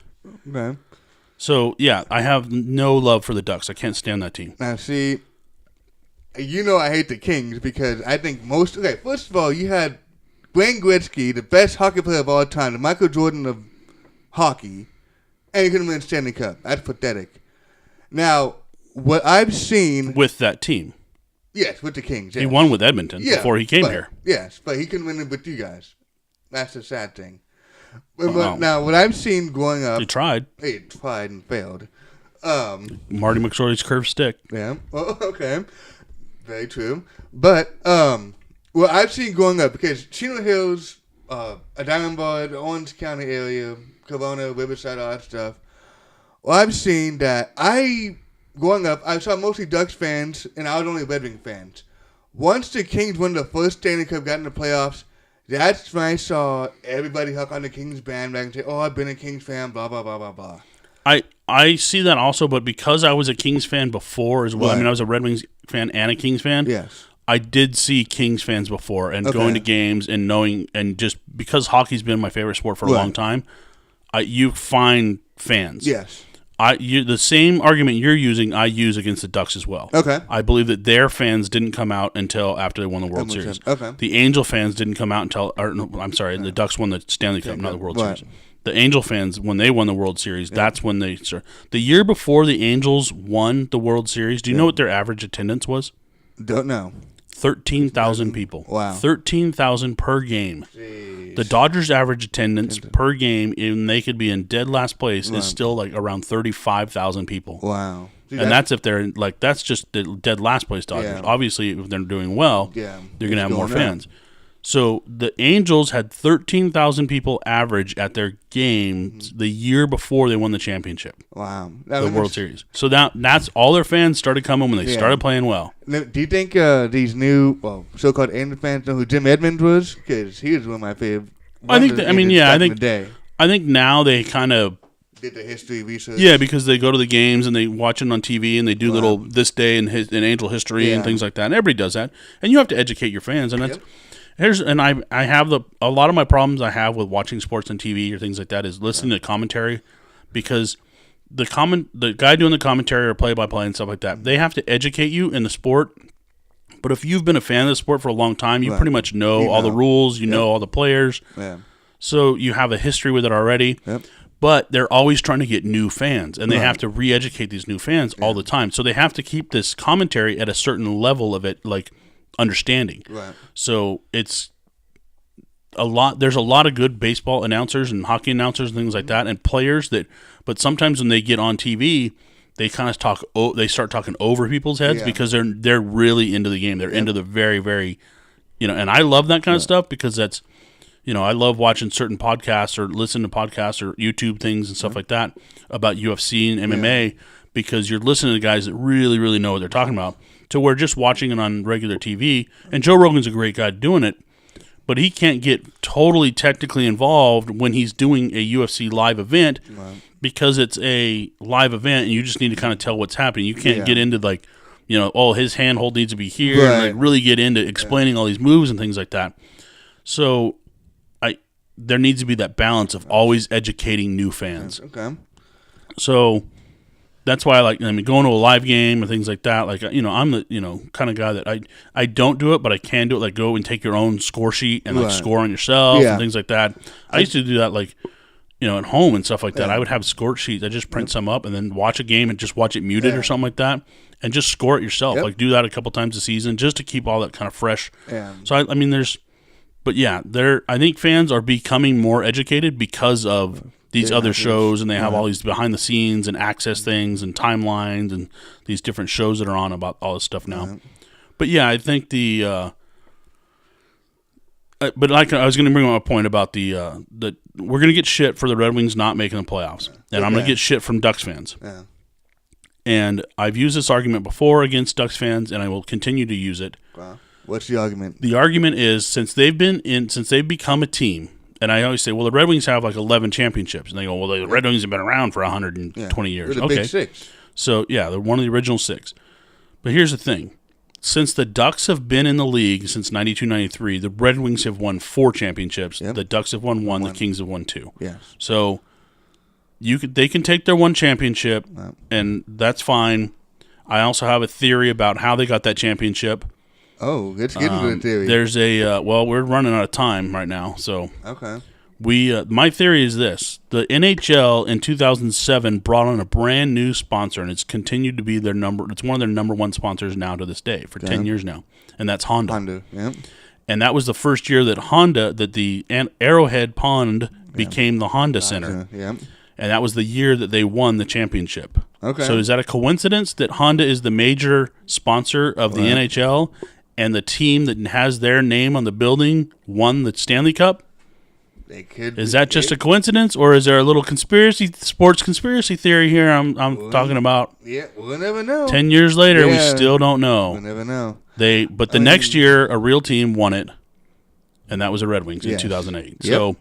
Okay. So, yeah, I have no love for the Ducks. I can't stand that team. Now, see, I hate the Kings because I think first of all, you had Wayne Gretzky, the best hockey player of all time, the Michael Jordan of hockey, and he couldn't win a Stanley Cup. That's pathetic. Now, what I've seen... With that team. Yes, with the Kings. Yes. He won with Edmonton before he came here. Yes, but he couldn't win it with you guys. That's the sad thing. Now, what I've seen growing up... He tried. He tried and failed. Marty McSorley's curved stick. Yeah. Well, okay. Very true. But what I've seen growing up, because Chino Hills, a Diamond Bar, the Orange County area, Corona, Riverside, all that stuff, well, I've seen that growing up, I saw mostly Ducks fans, and I was only Red Wing fans. Once the Kings won the first Stanley Cup, got in the playoffs, that's when I saw everybody hop on the Kings bandwagon and say, oh, I've been a Kings fan, blah, blah, blah, blah, blah. I see that also, but because I was a Kings fan before as well, right. I mean, I was a Red Wings fan and a Kings fan. Yes. I did see Kings fans before and going to games and knowing, and just because hockey's been my favorite sport for a long time, you find fans. Yes. The same argument you're using, I use against the Ducks as well. Okay. I believe that their fans didn't come out until after they won the World Series. Okay. The Angel fans didn't come out until, the Ducks won the Stanley Cup, not the World Series. The Angel fans, when they won the World Series, that's when they started. The year before the Angels won the World Series, do you know what their average attendance was? Don't know. 13,000 people. Wow. 13,000 per game. Jeez. The Dodgers' average attendance per game, and they could be in dead last place, is still like around 35,000 people. Wow. See, and that's if they're like, that's just the dead last place Dodgers. Yeah. Obviously, if they're doing well, they're going to have more fans. Up. So the Angels had 13,000 people average at their games the year before they won the championship. Wow. The World Series. So that's all their fans started coming when they started playing well. Now, do you think these new, so-called Angel fans know who Jim Edmonds was? Because he was one of my favorite. I think now they kind of did the history research. Yeah, because they go to the games and they watch it on TV and they do little this day in Angel history and things like that. And everybody does that. And you have to educate your fans. And that's... I have a lot of my problems I have with watching sports on TV or things like that is listening to commentary, because the guy doing the commentary or play-by-play and stuff like that, they have to educate you in the sport. But if you've been a fan of the sport for a long time, you pretty much know all the rules, you know all the players. Yeah. So you have a history with it already. Yep. But they're always trying to get new fans, and they have to re-educate these new fans all the time. So they have to keep this commentary at a certain level of it, like understanding. Right. So it's there's a lot of good baseball announcers and hockey announcers and things like that, and players but sometimes when they get on TV, they kind of they start talking over people's heads because they're really into the game. They're into the very, very, and I love that kind of stuff because that's, I love watching certain podcasts or listening to podcasts or YouTube things and stuff like that about UFC and MMA because you're listening to guys that really, really know what they're talking about, to where just watching it on regular TV, and Joe Rogan's a great guy doing it, but he can't get totally technically involved when he's doing a UFC live event because it's a live event and you just need to kind of tell what's happening. You can't get into like his handhold needs to be here, and like really get into explaining all these moves and things like that. So there needs to be that balance of always educating new fans. Okay. So that's why going to a live game and things like that. Like, I'm the, kind of guy that I don't do it, but I can do it. Like, go and take your own score sheet and like score on yourself and things like that. I used to do that, like, at home and stuff like that. I would have score sheets. I just print some up and then watch a game and just watch it muted or something like that, and just score it yourself. Like, do that a couple times a season just to keep all that kind of fresh. Yeah. So I think fans are becoming more educated because of these other shows, and they have all these behind the scenes and access things and timelines and these different shows that are on about all this stuff now. But yeah, I think but like I was going to bring up a point about the we're going to get shit for the Red Wings not making the playoffs, and I'm going to get shit from Ducks fans. Yeah. And I've used this argument before against Ducks fans, and I will continue to use it. Wow. What's the argument? The argument is since they've become a team, and I always say, well, the Red Wings have like 11 championships, and they go, well, the Red Wings have been around for 120 years. They're the big six. So yeah, they're one of the original six. But here's the thing. Since the Ducks have been in the league since 92-93, the Red Wings have won 4 championships. Yep. The Ducks have won 1. The Kings have won 2. Yes. So they can take their 1 championship, and that's fine. I also have a theory about how they got that championship. Oh, let's get into the theory. There's we're running out of time right now, so okay. My theory is this: the NHL in 2007 brought on a brand new sponsor, and it's continued to be it's one of their number 1 sponsors now to this day for 10 years now, and that's Honda. Honda, yeah. And that was the first year that the Arrowhead Pond became the Honda Center. Yeah. And that was the year that they won the championship. Okay. So is that a coincidence that Honda is the major sponsor of the NHL? And the team that has their name on the building won the Stanley Cup? Is that just a coincidence, or is there a little sports conspiracy theory here I'm talking about? Yeah, we'll never know. 10 years later, we still don't know. We'll never know. But the next year, a real team won it, and that was the Red Wings in 2008. Yep. So,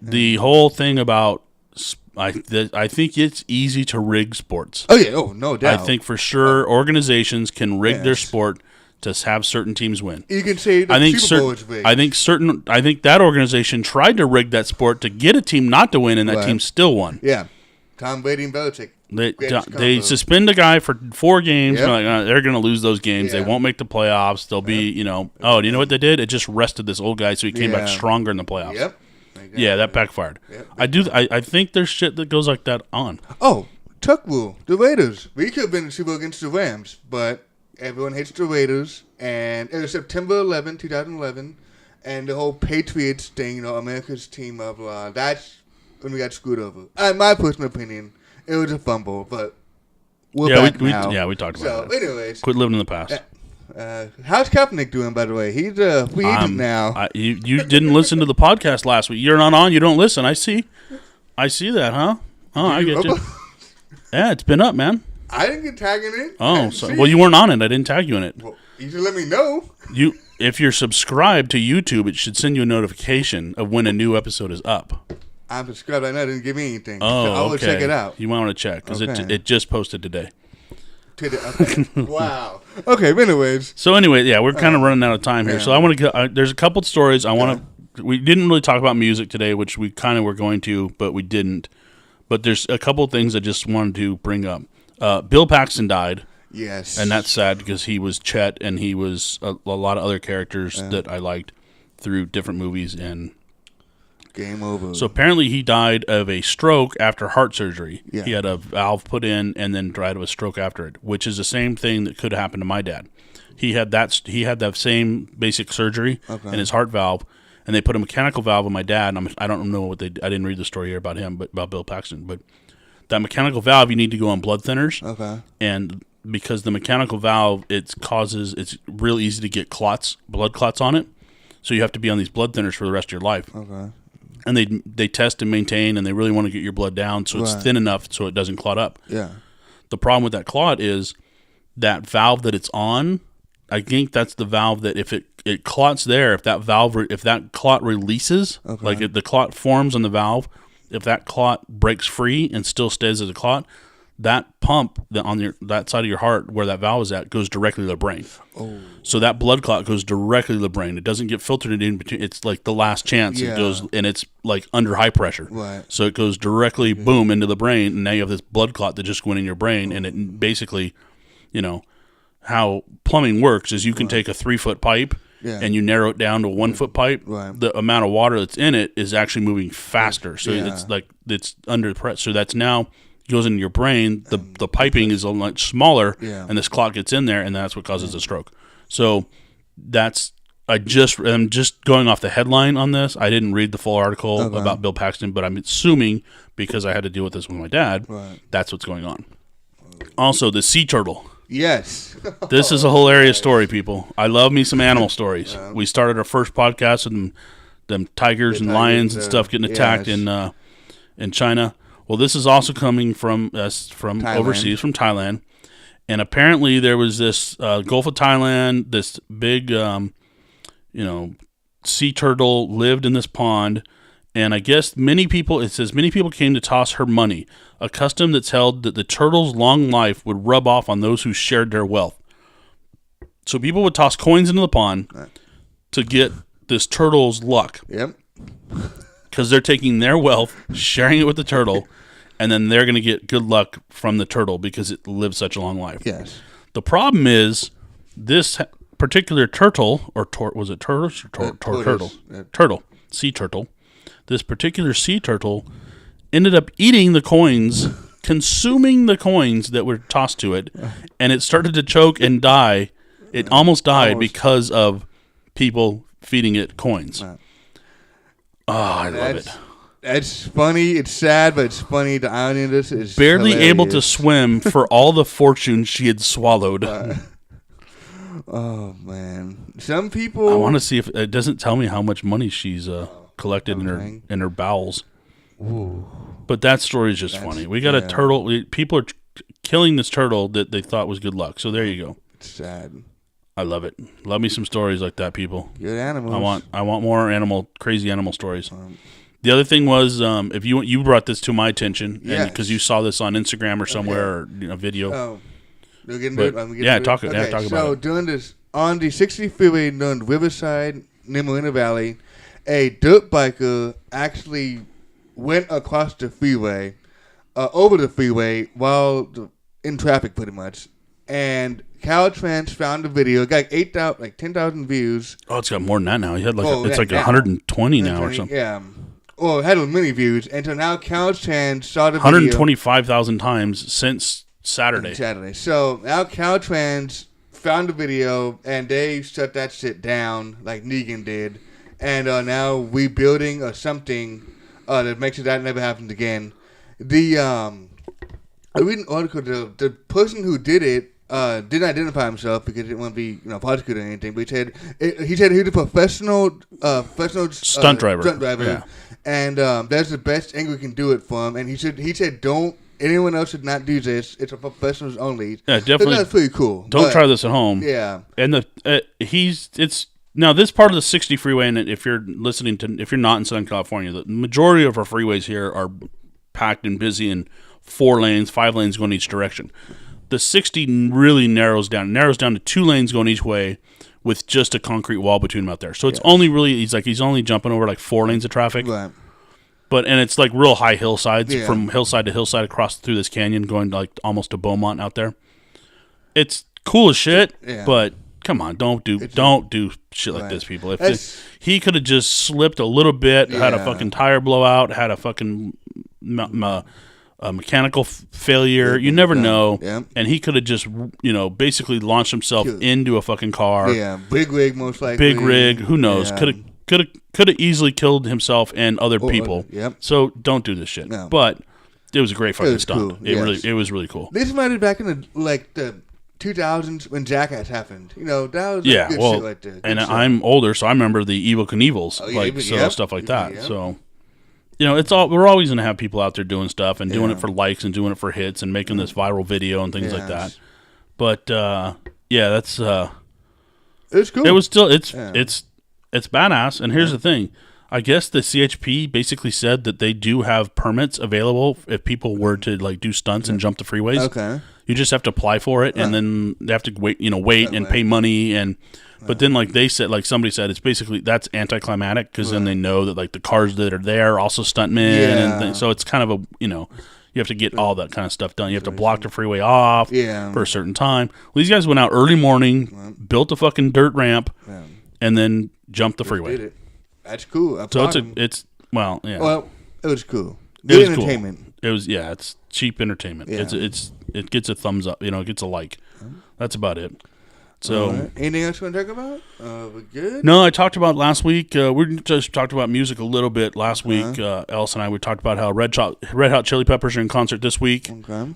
the whole thing about I think it's easy to rig sports. Oh yeah, no doubt. I think for sure organizations can rig their sport to have certain teams win. You can say the Super Bowl is rigged. I think that organization tried to rig that sport to get a team not to win, and that team still won. Yeah, Tom Brady and Belichick. They suspend a guy for 4 games. Yep. Like, they're going to lose those games. Yeah. They won't make the playoffs. They'll be, do you know what they did? It just rested this old guy so he came back stronger in the playoffs. Yep. Yeah, that backfired. Yep. I think there's shit that goes like that on. Oh, Tuck rule. The Raiders. We could have been in the Super Bowl against the Rams, but everyone hates the Raiders. And it was September 11, 2011, and the whole Patriots thing, America's team, blah, blah, that's when we got screwed over. In my personal opinion, it was a fumble, but we're back now. We talked about that. So, anyways. Quit living in the past. How's Kaepernick doing, by the way? He's a free agent now. You didn't listen to the podcast last week. You're not on. You don't listen. I see that, huh? Oh, I get you. Yeah, it's been up, man. I didn't get tagged in it. Oh, well, you weren't on it. I didn't tag you in it. Well, you should let me know. If you're subscribed to YouTube, it should send you a notification of when a new episode is up. I'm subscribed. I know it didn't give me anything. Oh, so I will check it out. You might want to check because it just posted today. Okay. Wow. Okay. Anyways. So anyway, we're kind of running out of time here. So I want to. There's a couple of stories I want to. We didn't really talk about music today, which we kind of were going to, but we didn't. But there's a couple of things I just wanted to bring up. Bill Paxton died. Yes. And that's sad because he was Chet and he was a lot of other characters that I liked through different movies and. Game over. So apparently he died of a stroke after heart surgery. Yeah. He had a valve put in and then died of a stroke after it, which is the same thing that could happen to my dad. He had that same basic surgery in his heart valve, and they put a mechanical valve on my dad. And I don't know what I didn't read the story here about him, but about Bill Paxton. But that mechanical valve, you need to go on blood thinners. Okay. And because the mechanical valve, it's real easy to get blood clots on it. So you have to be on these blood thinners for the rest of your life. Okay. And they test and maintain, and they really want to get your blood down so it's thin enough so it doesn't clot up. Yeah. The problem with that clot is that valve that it's on. I think that's the valve that if it clots there, if that clot releases, like if the clot forms on the valve, if that clot breaks free and still stays as a clot, that pump that side of your heart where that valve is at goes directly to the brain. Oh. So that blood clot goes directly to the brain. It doesn't get filtered in between. It's like the last chance. Yeah. It goes, and it's like under high pressure. Right. So it goes directly, boom, into the brain, and now you have this blood clot that just went in your brain, and it basically, how plumbing works is you can take a 3-foot pipe and you narrow it down to a 1-foot pipe. Right. The amount of water that's in it is actually moving faster. So it's under pressure. So that's now goes into your brain. The piping is a lot smaller, and this clot gets in there, and that's what causes a stroke. So I'm just going off the headline on this. I didn't read the full article about Bill Paxton, but I'm assuming because I had to deal with this with my dad, that's what's going on. Also, the sea turtle. Yes. This is a hilarious story, people. I love me some animal stories. We started our first podcast with them tigers and lions and stuff getting attacked in China. Well, this is also coming from Thailand. Overseas, from Thailand. And apparently there was this Gulf of Thailand, this big, sea turtle lived in this pond. And I guess many people came to toss her money, a custom that's held that the turtle's long life would rub off on those who shared their wealth. So people would toss coins into the pond to get this turtle's luck. Yep. Because they're taking their wealth, sharing it with the turtle, and then they're going to get good luck from the turtle because it lives such a long life. Yes. The problem is this particular turtle, or was it turtle? Turtle. Turtle. Sea turtle. This particular sea turtle ended up eating the coins, consuming the coins that were tossed to it, and it started to choke and die. It almost died because of people feeding it coins. Oh, I love it. That's funny. It's sad, but it's funny. The irony of this is barely hilarious. Able to swim for all the fortune she had swallowed. Oh, man. Some people... I want to see if... It doesn't tell me how much money she's collected in her bowels. Ooh. But that story is just funny. We got a turtle... People are killing this turtle that they thought was good luck. So there you go. It's sad. I love it. Love me some stories like that, people. Good animals. I want more crazy animal stories. The other thing was, if you brought this to my attention, because you saw this on Instagram or somewhere, or a video. Oh, we'll get into it. Talk about it. So doing this on the 60 freeway on Riverside, near Marina Valley, a dirt biker actually went across the freeway, over the freeway while in traffic, pretty much. And Caltrans found the video. It got 10,000 views. Oh, it's got more than that now. He had 120 now or something. Yeah. Well, it had many views, and so now Caltrans saw the 125,000 times since Saturday. So now Caltrans found the video, and they shut that shit down like Negan did, and now rebuilding something that makes sure that never happens again. I read an article. The person who did it didn't identify himself because he didn't want to be prosecuted or anything. But he said he was a professional stunt driver. Yeah. And that's the best angle we can do it for him. And he said anyone else should not do this. It's for professionals only. Yeah, definitely. So that's pretty cool. Don't try this at home. Yeah. And now this part of the 60 freeway, and if you're not in Southern California, the majority of our freeways here are packed and busy and 4 lanes, 5 lanes going each direction. The 60 really narrows down to 2 lanes going each way with just a concrete wall between them out there. So it's only really, he's only jumping over 4 lanes of traffic. Right. And it's real high hillsides from hillside to hillside across through this canyon going almost to Beaumont out there. It's cool as shit, but come on, don't do shit like this, people. If he could have just slipped a little bit, had a fucking tire blowout, had a fucking mechanical failure, you never know. Yeah. And he could have just, basically launched himself into a fucking car. Yeah, big rig most likely. Big rig, who knows? Could have easily killed himself and other people. Yep. So don't do this shit. No. But it was a great fucking stunt. Cool. It was really cool. This might be back in the 2000s when Jackass happened. That was good shit like that. And I'm older, so I remember the Evil Knievel's, stuff like that. Yep. So, it's all, we're always going to have people out there doing stuff and doing it for likes and doing it for hits and making this viral video and things like that. But that's it's cool. It was still it's badass. And here's the thing, I guess the CHP basically said that they do have permits available if people were to like do stunts and jump the freeways. Okay. You just have to apply for it, and then they have to wait and pay money. And but then like they said, like somebody said, it's basically that's anticlimactic because then they know that like the cars that are there are also stuntmen, and so it's kind of a you have to get all that kind of stuff done. You have to block the freeway off for a certain time. Well, these guys went out early morning, built a fucking dirt ramp, and then jumped the freeway. Did it. That's cool. So it was cool. Good entertainment. Cool. It was it's cheap entertainment. Yeah. It gets a thumbs up. It gets a like. That's about it. So anything else you want to talk about? We're good. No, I talked about last week. We just talked about music a little bit last week. Ellis and I we talked about how Red Hot Chili Peppers are in concert this week. Okay.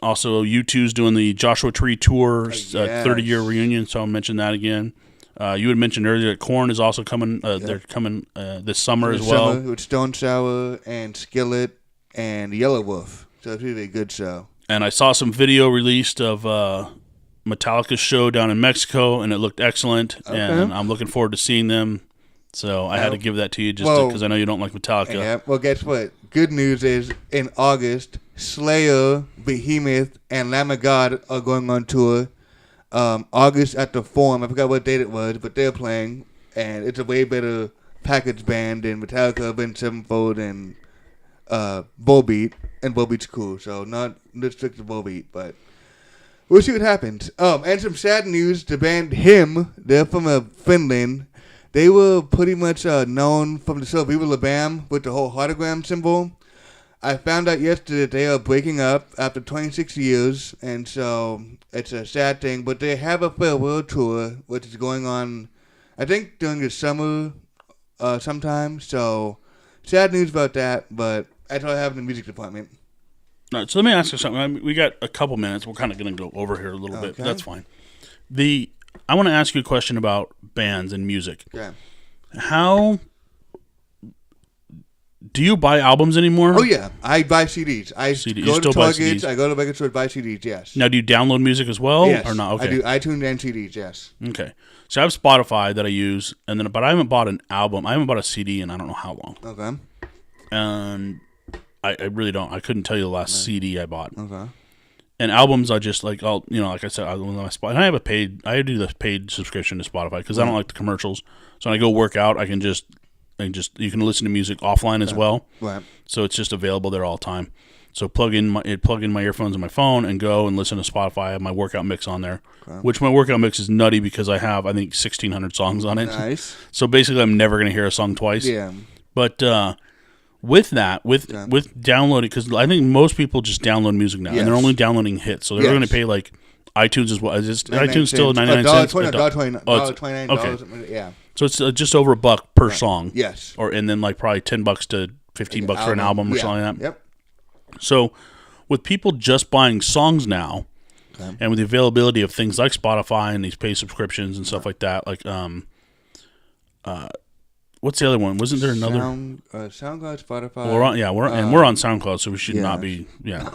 Also, U2's doing the Joshua Tree Tour 30-year reunion. So I'll mention that again. You had mentioned earlier that Korn is also coming. They're coming this summer as well. With Stone Sour and Skillet and Yellow Wolf. So it's really a good show. And I saw some video released of Metallica's show down in Mexico, and it looked excellent. Okay. And I'm looking forward to seeing them. So I had to give that to you just because I know you don't like Metallica. Yeah. Well, guess what? Good news is in August, Slayer, Behemoth, and Lamb of God are going on tour. August at the Forum. I forgot what date it was, but they're playing, and it's a way better package band than Metallica, Avenged Sevenfold, and Volbeat. And Volbeat's cool, so not strict to Volbeat, but we'll see what happens. And some sad news: the band Him, they're from Finland. They were pretty much known from the show Viva La Bam with the whole heartagram symbol. I found out yesterday that they are breaking up after 26 years, and so it's a sad thing. But they have a farewell tour, which is going on, I think, during the summer sometime. So sad news about that, but that's all I have in the music department. All right, so let me ask you something. We got a couple minutes. We're kind of going to go over here a little bit. But that's fine. I want to ask you a question about bands and music. Okay. How do you buy albums anymore? Oh, yeah. I buy CDs. I go to Target. I go to record store, buy CDs, yes. Now, do you download music as well? Yes. Or not? Okay. I do iTunes and CDs, yes. Okay. So I have Spotify that I use, but I haven't bought an album. I haven't bought a CD in I don't know how long. Okay. And I really don't. I couldn't tell you the last CD I bought. Okay. And albums, I just like like I said, and I do the paid subscription to Spotify because I don't like the commercials. So when I go work out, you can listen to music offline as well. Right. So it's just available there all the time. So plug in my earphones in my phone and go and listen to Spotify. I have my workout mix on there, which my workout mix is nutty because I have 1,600 songs on it. Nice. So basically, I'm never going to hear a song twice. Yeah. But with downloading, because I think most people just download music now, and they're only downloading hits, so they're going to pay like iTunes as well. Is iTunes still 99 cents? $29. Yeah. So it's just over $1 per song. Yes. And then like probably $10 to $15 for an album or something like that. Yep. So with people just buying songs now, and with the availability of things like Spotify and these paid subscriptions and stuff like that, like what's the other one? Wasn't there another? SoundCloud, Spotify. Well, we're on SoundCloud, so we should not be. Yeah.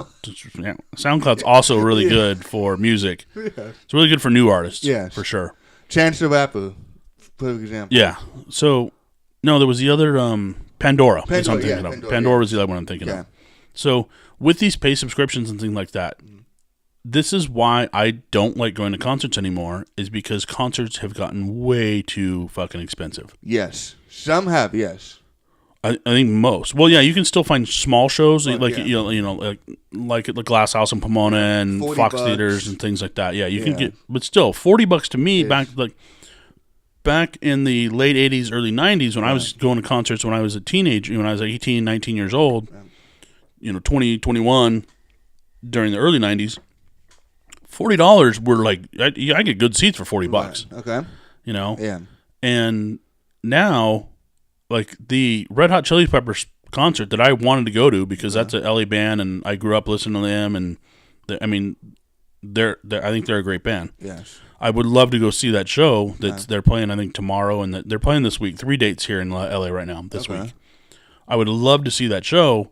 SoundCloud's also really good for music. Yeah. It's really good for new artists. Yes. For sure. Chance the Rapper, for example. Yeah. So, no, there was the other Pandora. Pandora was the other one I'm thinking of. So, with these pay subscriptions and things like that, this is why I don't like going to concerts anymore, is because concerts have gotten way too fucking expensive. Yes. Some have, yes. I think most. Well, yeah, you can still find small shows like like at the Glass House in Pomona and Fox $40. Theaters and things like that. Yeah, you can get, but still $40 to me back in the late 80s, early 90s when I was going to concerts when I was a teenager, when I was 18, 19 years old, 20, 21 during the early 90s. $40 were like I get good seats for $40. Right. Okay. Yeah. And now, like the Red Hot Chili Peppers concert that I wanted to go to because that's a LA band and I grew up listening to them and I think they're a great band. Yes. I would love to go see that show they're playing. I think tomorrow and they're playing this week. 3 dates here in LA right now this week. I would love to see that show.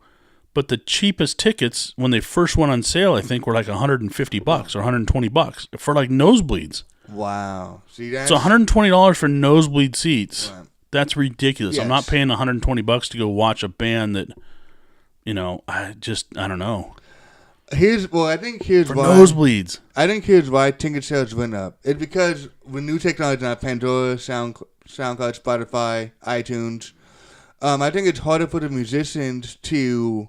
But the cheapest tickets when they first went on sale, I think, were like $150 or $120 for like nosebleeds. Wow! See that? So $120 for nosebleed seats That's ridiculous. Yes. I'm not paying $120 to go watch a band that, I don't know. I think here's For why. nosebleeds. I think here's why ticket sales went up. It's because with new technology now, Pandora, SoundCloud, Spotify, iTunes, I think it's harder for the musicians to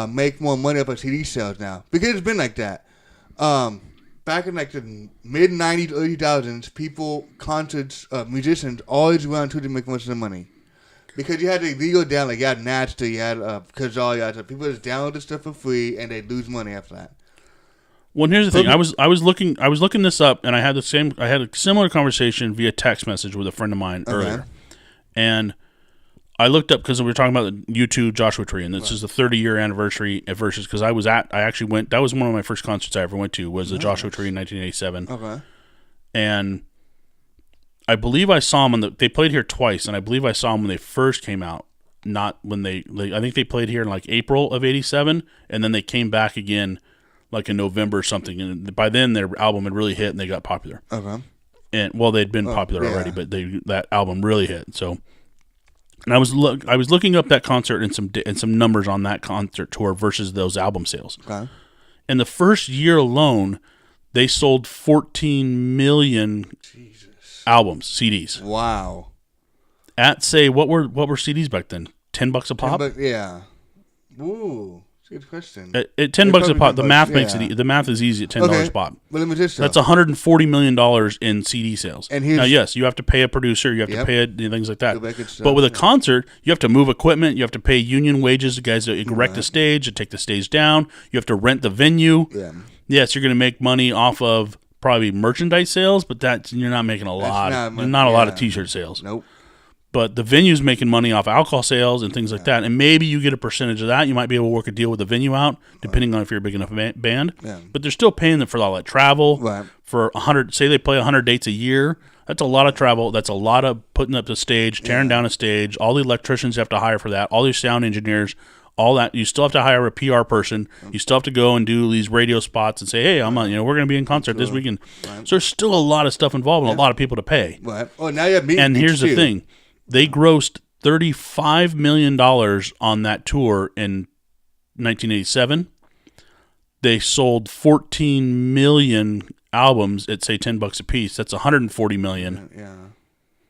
make more money off of CD sales now. Because it's been like that. Back in like the mid 90s, early 2000s, concerts, musicians always went on tour to make most of their money. Because you had the legal down, like you had Napster, you had Kazaa, you had people just download the stuff for free and they lose money after that. Well, here's the thing. I was looking this up, and I had a similar conversation via text message with a friend of mine earlier, and I looked up because we were talking about the U2 Joshua Tree, and this is the 30-year anniversary at Versus. Because I actually went. That was one of my first concerts I ever went to. Was the Joshua Tree in 1987. Okay, and I believe I saw them they played here twice, and I believe I saw them when they first came out. Not when I think they played here in like April of '87, and then they came back again like in November or something. And by then their album had really hit and they got popular. Okay. And they'd been popular already, but that album really hit. So, and I was looking up that concert and some numbers on that concert tour versus those album sales. Okay. In the first year alone, they sold 14 million albums, CDs. Wow. At say what were CDs back then? $10 a pop? Yeah. Ooh, good question. At $10 a pop, the math makes it. The math is easy at $10 a pop. But let me just that's $140 million in CD sales. And now, yes, you have to pay a producer, you have to pay things like that. But with a concert, you have to move equipment, you have to pay union wages, the guys that erect the stage, to take the stage down. You have to rent the venue. Yeah. Yes, you're going to make money off of probably merchandise sales, but you're not making a lot. Not a lot of T-shirt sales. Nope. But the venue's making money off alcohol sales and things like that, and maybe you get a percentage of that. You might be able to work a deal with the venue out, depending on if you're a big enough band. Yeah. But they're still paying them for all that travel. Right. For 100, say they play 100 dates a year. That's a lot of travel. That's a lot of putting up the stage, tearing down a stage. All the electricians you have to hire for that. All these sound engineers. All that. You still have to hire a PR person. You still have to go and do these radio spots and say, "Hey, I'm on. We're going to be in concert this weekend." Right. So there's still a lot of stuff involved and a lot of people to pay. Right. Oh, now you have meetings. And here's the thing. They grossed $35 million on that tour in 1987. They sold 14 million albums at, say, $10 a piece. That's 140 million. Yeah.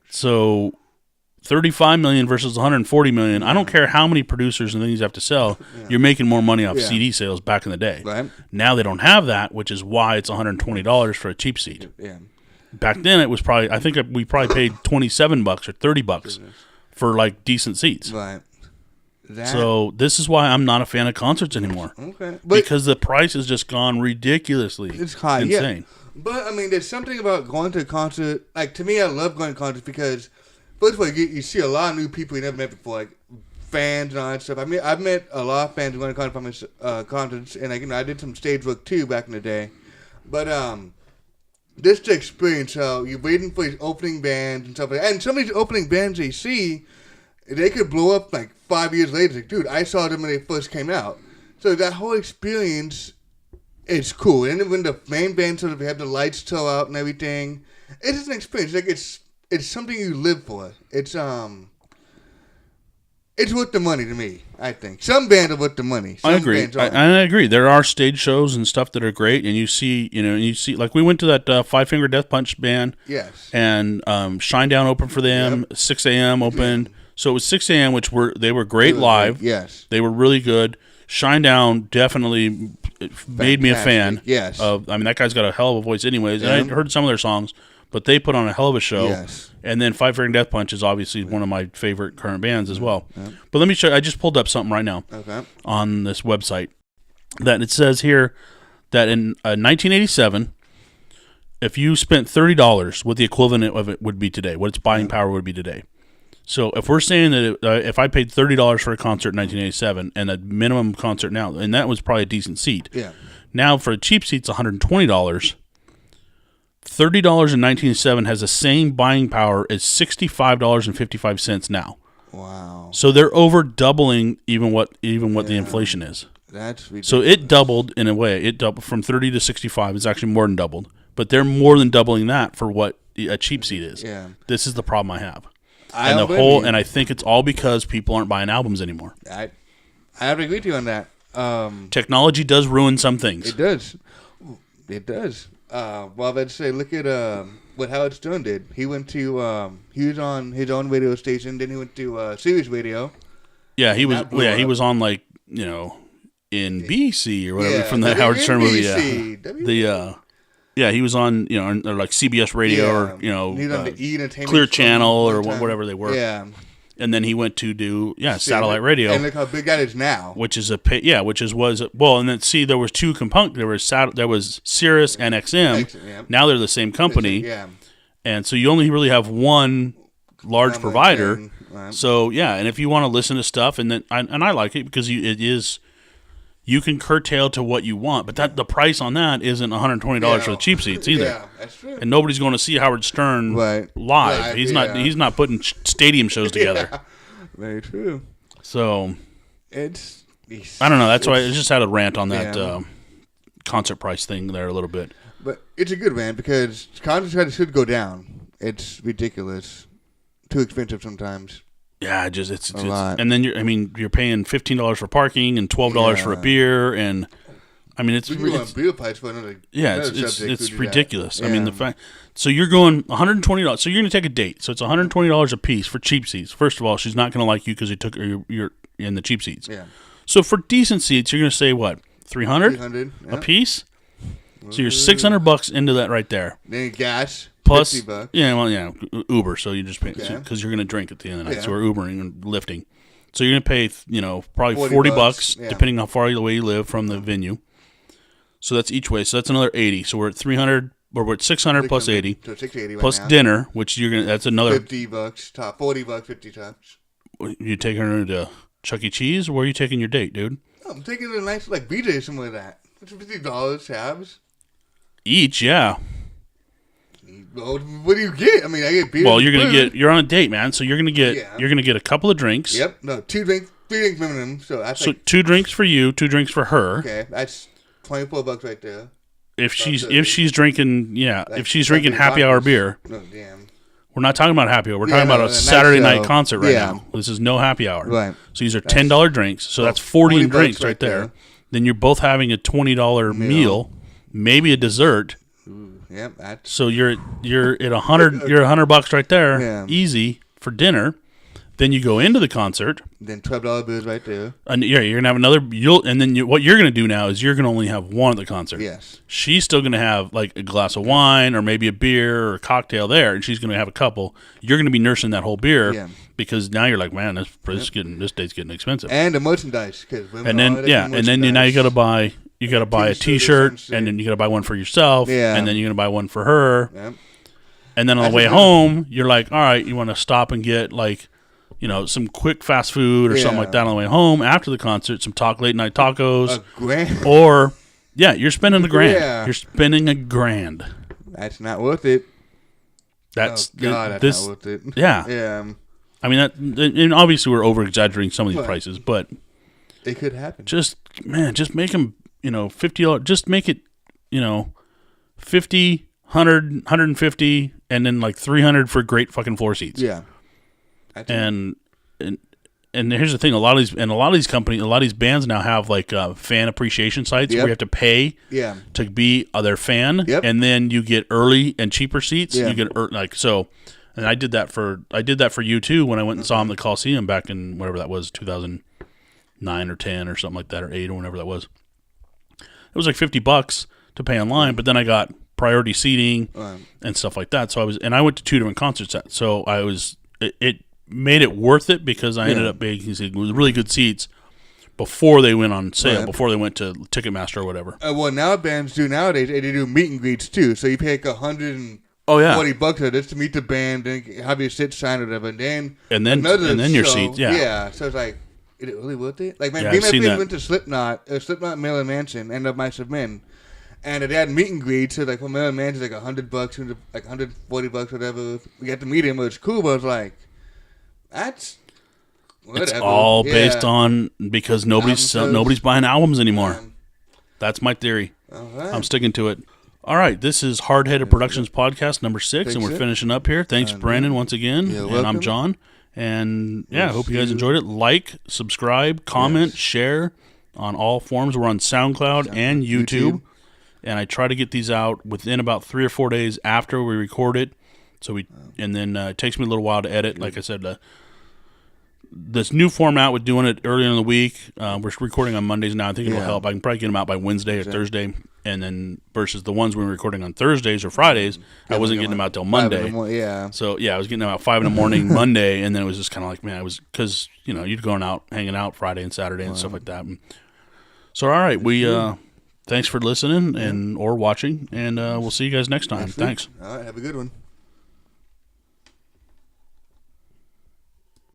So 35 million versus 140 million. I don't care how many producers and things you have to sell. You're making more money off CD sales back in the day. Right. Now they don't have that, which is why it's $120 for a cheap seat. Yeah. Back then, it was probably, I think we probably paid $27 or $30 for like decent seats. Right. So this is why I'm not a fan of concerts anymore. Okay. Because the price has just gone ridiculously insane. Yeah. But I mean, there's something about going to a concert. Like to me, I love going to concerts because first of all, you see a lot of new people you never met before, like fans and all that stuff. I mean, I've met a lot of fans going to concerts, and I did some stage work too back in the day. But just to experience how you're waiting for these opening bands and stuff like that. And some of these opening bands they see, they could blow up like 5 years later. Like, dude, I saw them when they first came out. So that whole experience is cool. And then when the main band sort of have the lights show out and everything, it is an experience. Like it's something you live for. It's worth the money to me, I think. Some bands are worth the money. Some I agree. I agree. There are stage shows and stuff that are great, and you see, like we went to that Five Finger Death Punch band. Yes. And Shinedown opened for them. 6 a.m. opened. Yeah. So it was 6 a.m., which they were great live. Yes. They were really good. Shinedown definitely made me a fan. Yes. That guy's got a hell of a voice anyways. Yeah. And I heard some of their songs. But they put on a hell of a show. Yes. And then Five Finger Death Punch is obviously one of my favorite current bands as well. Yeah. But let me show you. I just pulled up something right now on this website that it says here that in 1987, if you spent $30, what the equivalent of it would be today, what its buying power would be today. So if we're saying that if I paid $30 for a concert in 1987 and a minimum concert now, and that was probably a decent seat. Yeah. Now for a cheap seat, it's $120. $30 in 1987 has the same buying power as $65.55 now. Wow! So they're over doubling even what the inflation is. That's ridiculous. So it doubled in a way. It doubled from 30 to 65. It's actually more than doubled. But they're more than doubling that for what a cheap seat is. Yeah. This is the problem I have. And I think it's all because people aren't buying albums anymore. I have to agree with you on that. Technology does ruin some things. It does. It does. Well, let's say, look at what Howard Stern did. He went to he was on his own radio station. Then he went to Sirius Radio. Yeah, he was. Yeah, he was on like in BC or whatever from the Howard Stern movie. Yeah, he was on or like CBS Radio or he was on the E-Entertainment Clear Channel or whatever they were. Yeah. And then he went to do satellite radio, and look how big that is now. Which is and then there was two components. There was Sirius and XM. Now they're the same company. Yeah. And so you only really have one large provider. Right. So and if you want to listen to stuff, and I like it because you can curtail to what you want, but the price on that isn't $120 for the cheap seats either. Yeah, that's true. And nobody's going to see Howard Stern live. He's not putting stadium shows together. Yeah, very true. So I don't know. That's why I just had a rant on that concert price thing there a little bit. But it's a good rant because concerts should go down. It's ridiculous. Too expensive sometimes. Yeah, it's a lot. And then you're paying $15 for parking and $12 for a beer, and I mean it's beer price for another. Yeah, it's ridiculous. Yeah. I mean the fact. So you're going $120. So you're going to take a date. So it's $120 a piece for cheap seats. First of all, she's not going to like you because you're in the cheap seats. Yeah. So for decent seats, you're going to say what $300 a piece. So you're $600 into that right there. Then gas. Plus, $50. Uber. So you just pay because you're going to drink at the end of the night. So we're Ubering and lifting. So you're going to pay, probably $40 depending on how far away you live from the venue. So that's each way. So that's another $80. So we're at $300. Or we're at $600 plus $80. So $680 plus dinner, which that's another $50 top, $40, 50 tops. You taking her to Chuck E. Cheese? Or where are you taking your date, dude? I'm taking her to a nice BJ or something like that. It's $50 tabs. Each, yeah. Well, what do you get? I mean, I get beer. Well, you're on a date, man. So you're gonna get a couple of drinks. Yep. No, 3 drinks minimum. So that's 2 drinks for you, 2 drinks for her. Okay, that's $24 right there. If she's drinking, if she's drinking happy hour beer. No, damn. We're not talking about happy hour. We're talking about a Saturday night concert right now. This is no happy hour. Right. So these are $10 drinks. So that's 40 drinks right there. Then you're both having a $20 meal, maybe a dessert. Yep. So you're at $100. You're $100 right there, easy for dinner. Then you go into the concert. Then $12 booze right there. And you're gonna have another. What you're gonna do now is you're gonna only have one at the concert. Yes. She's still gonna have like a glass of wine or maybe a beer or a cocktail there, and she's gonna have a couple. You're gonna be nursing that whole beer because now you're like, man, this date's getting expensive. And the merchandise, and then now you gotta buy. You got to buy a T-shirt, and then you got to buy one for yourself, and then you're going to buy one for her. Yep. And then on the way home, you're like, all right, you want to stop and get like, some quick fast food or something like that on the way home after the concert, some late night tacos. $1,000. Or, you're spending $1,000. Yeah. You're spending $1,000. That's not worth it. That's not worth it. Yeah. Yeah. I mean, and obviously we're over-exaggerating some of these prices, but it could happen. Just make them... $50, just make it, $50, $100, $150, and then like $300 for great fucking floor seats. Yeah. And here's the thing: a lot of these companies, a lot of these bands now have like fan appreciation sites where you have to pay to be their fan, and then you get early and cheaper seats. You get and I did that for U2 when I went and saw them at the Coliseum back in whatever that was, 2009 or 10 or something like that, or 8 or whenever that was. It was like $50 to pay online, but then I got priority seating and stuff like that. So I went to 2 different concerts. So it made it worth it because I ended up being really good seats before they went on sale, before they went to Ticketmaster or whatever. Well, now bands do nowadays. They do meet and greets too. So you pay like $140 for this to meet the band and have your sit sign or whatever, and then your seats. Yeah. So it's like. Is it really worth it? Like, man, me and my friends went to Slipknot Marilyn Manson, End of Mice of Men, and they had meet and greet. So like, Marilyn Manson's like $100, like $140, whatever. We got to meet him, it was cool. But I was like, that's whatever. It's all based on because nobody's buying albums anymore. That's my theory. All right. I'm sticking to it. All right, this is HardHeaded Productions podcast number 6, and we're finishing up here. Thanks, Brandon, once again. You're and welcome. I'm John. And I hope you guys enjoyed it. Like, subscribe, comment, share on all forms. We're on SoundCloud and YouTube. And I try to get these out within about 3 or 4 days after we record it. And then it takes me a little while to edit. Like I said, this new format with doing it earlier in the week. We're recording on Mondays now. I think it'll help. I can probably get them out by Wednesday or Thursday. And then versus the ones we were recording on Thursdays or Fridays, I wasn't getting them out till Monday. So I was getting them out 5 in the morning Monday, and then it was just kind of like, man, because you'd going out, hanging out Friday and Saturday and stuff like that. So all right, thanks for listening or watching, and we'll see you guys next time. Thanks. All right, have a good one.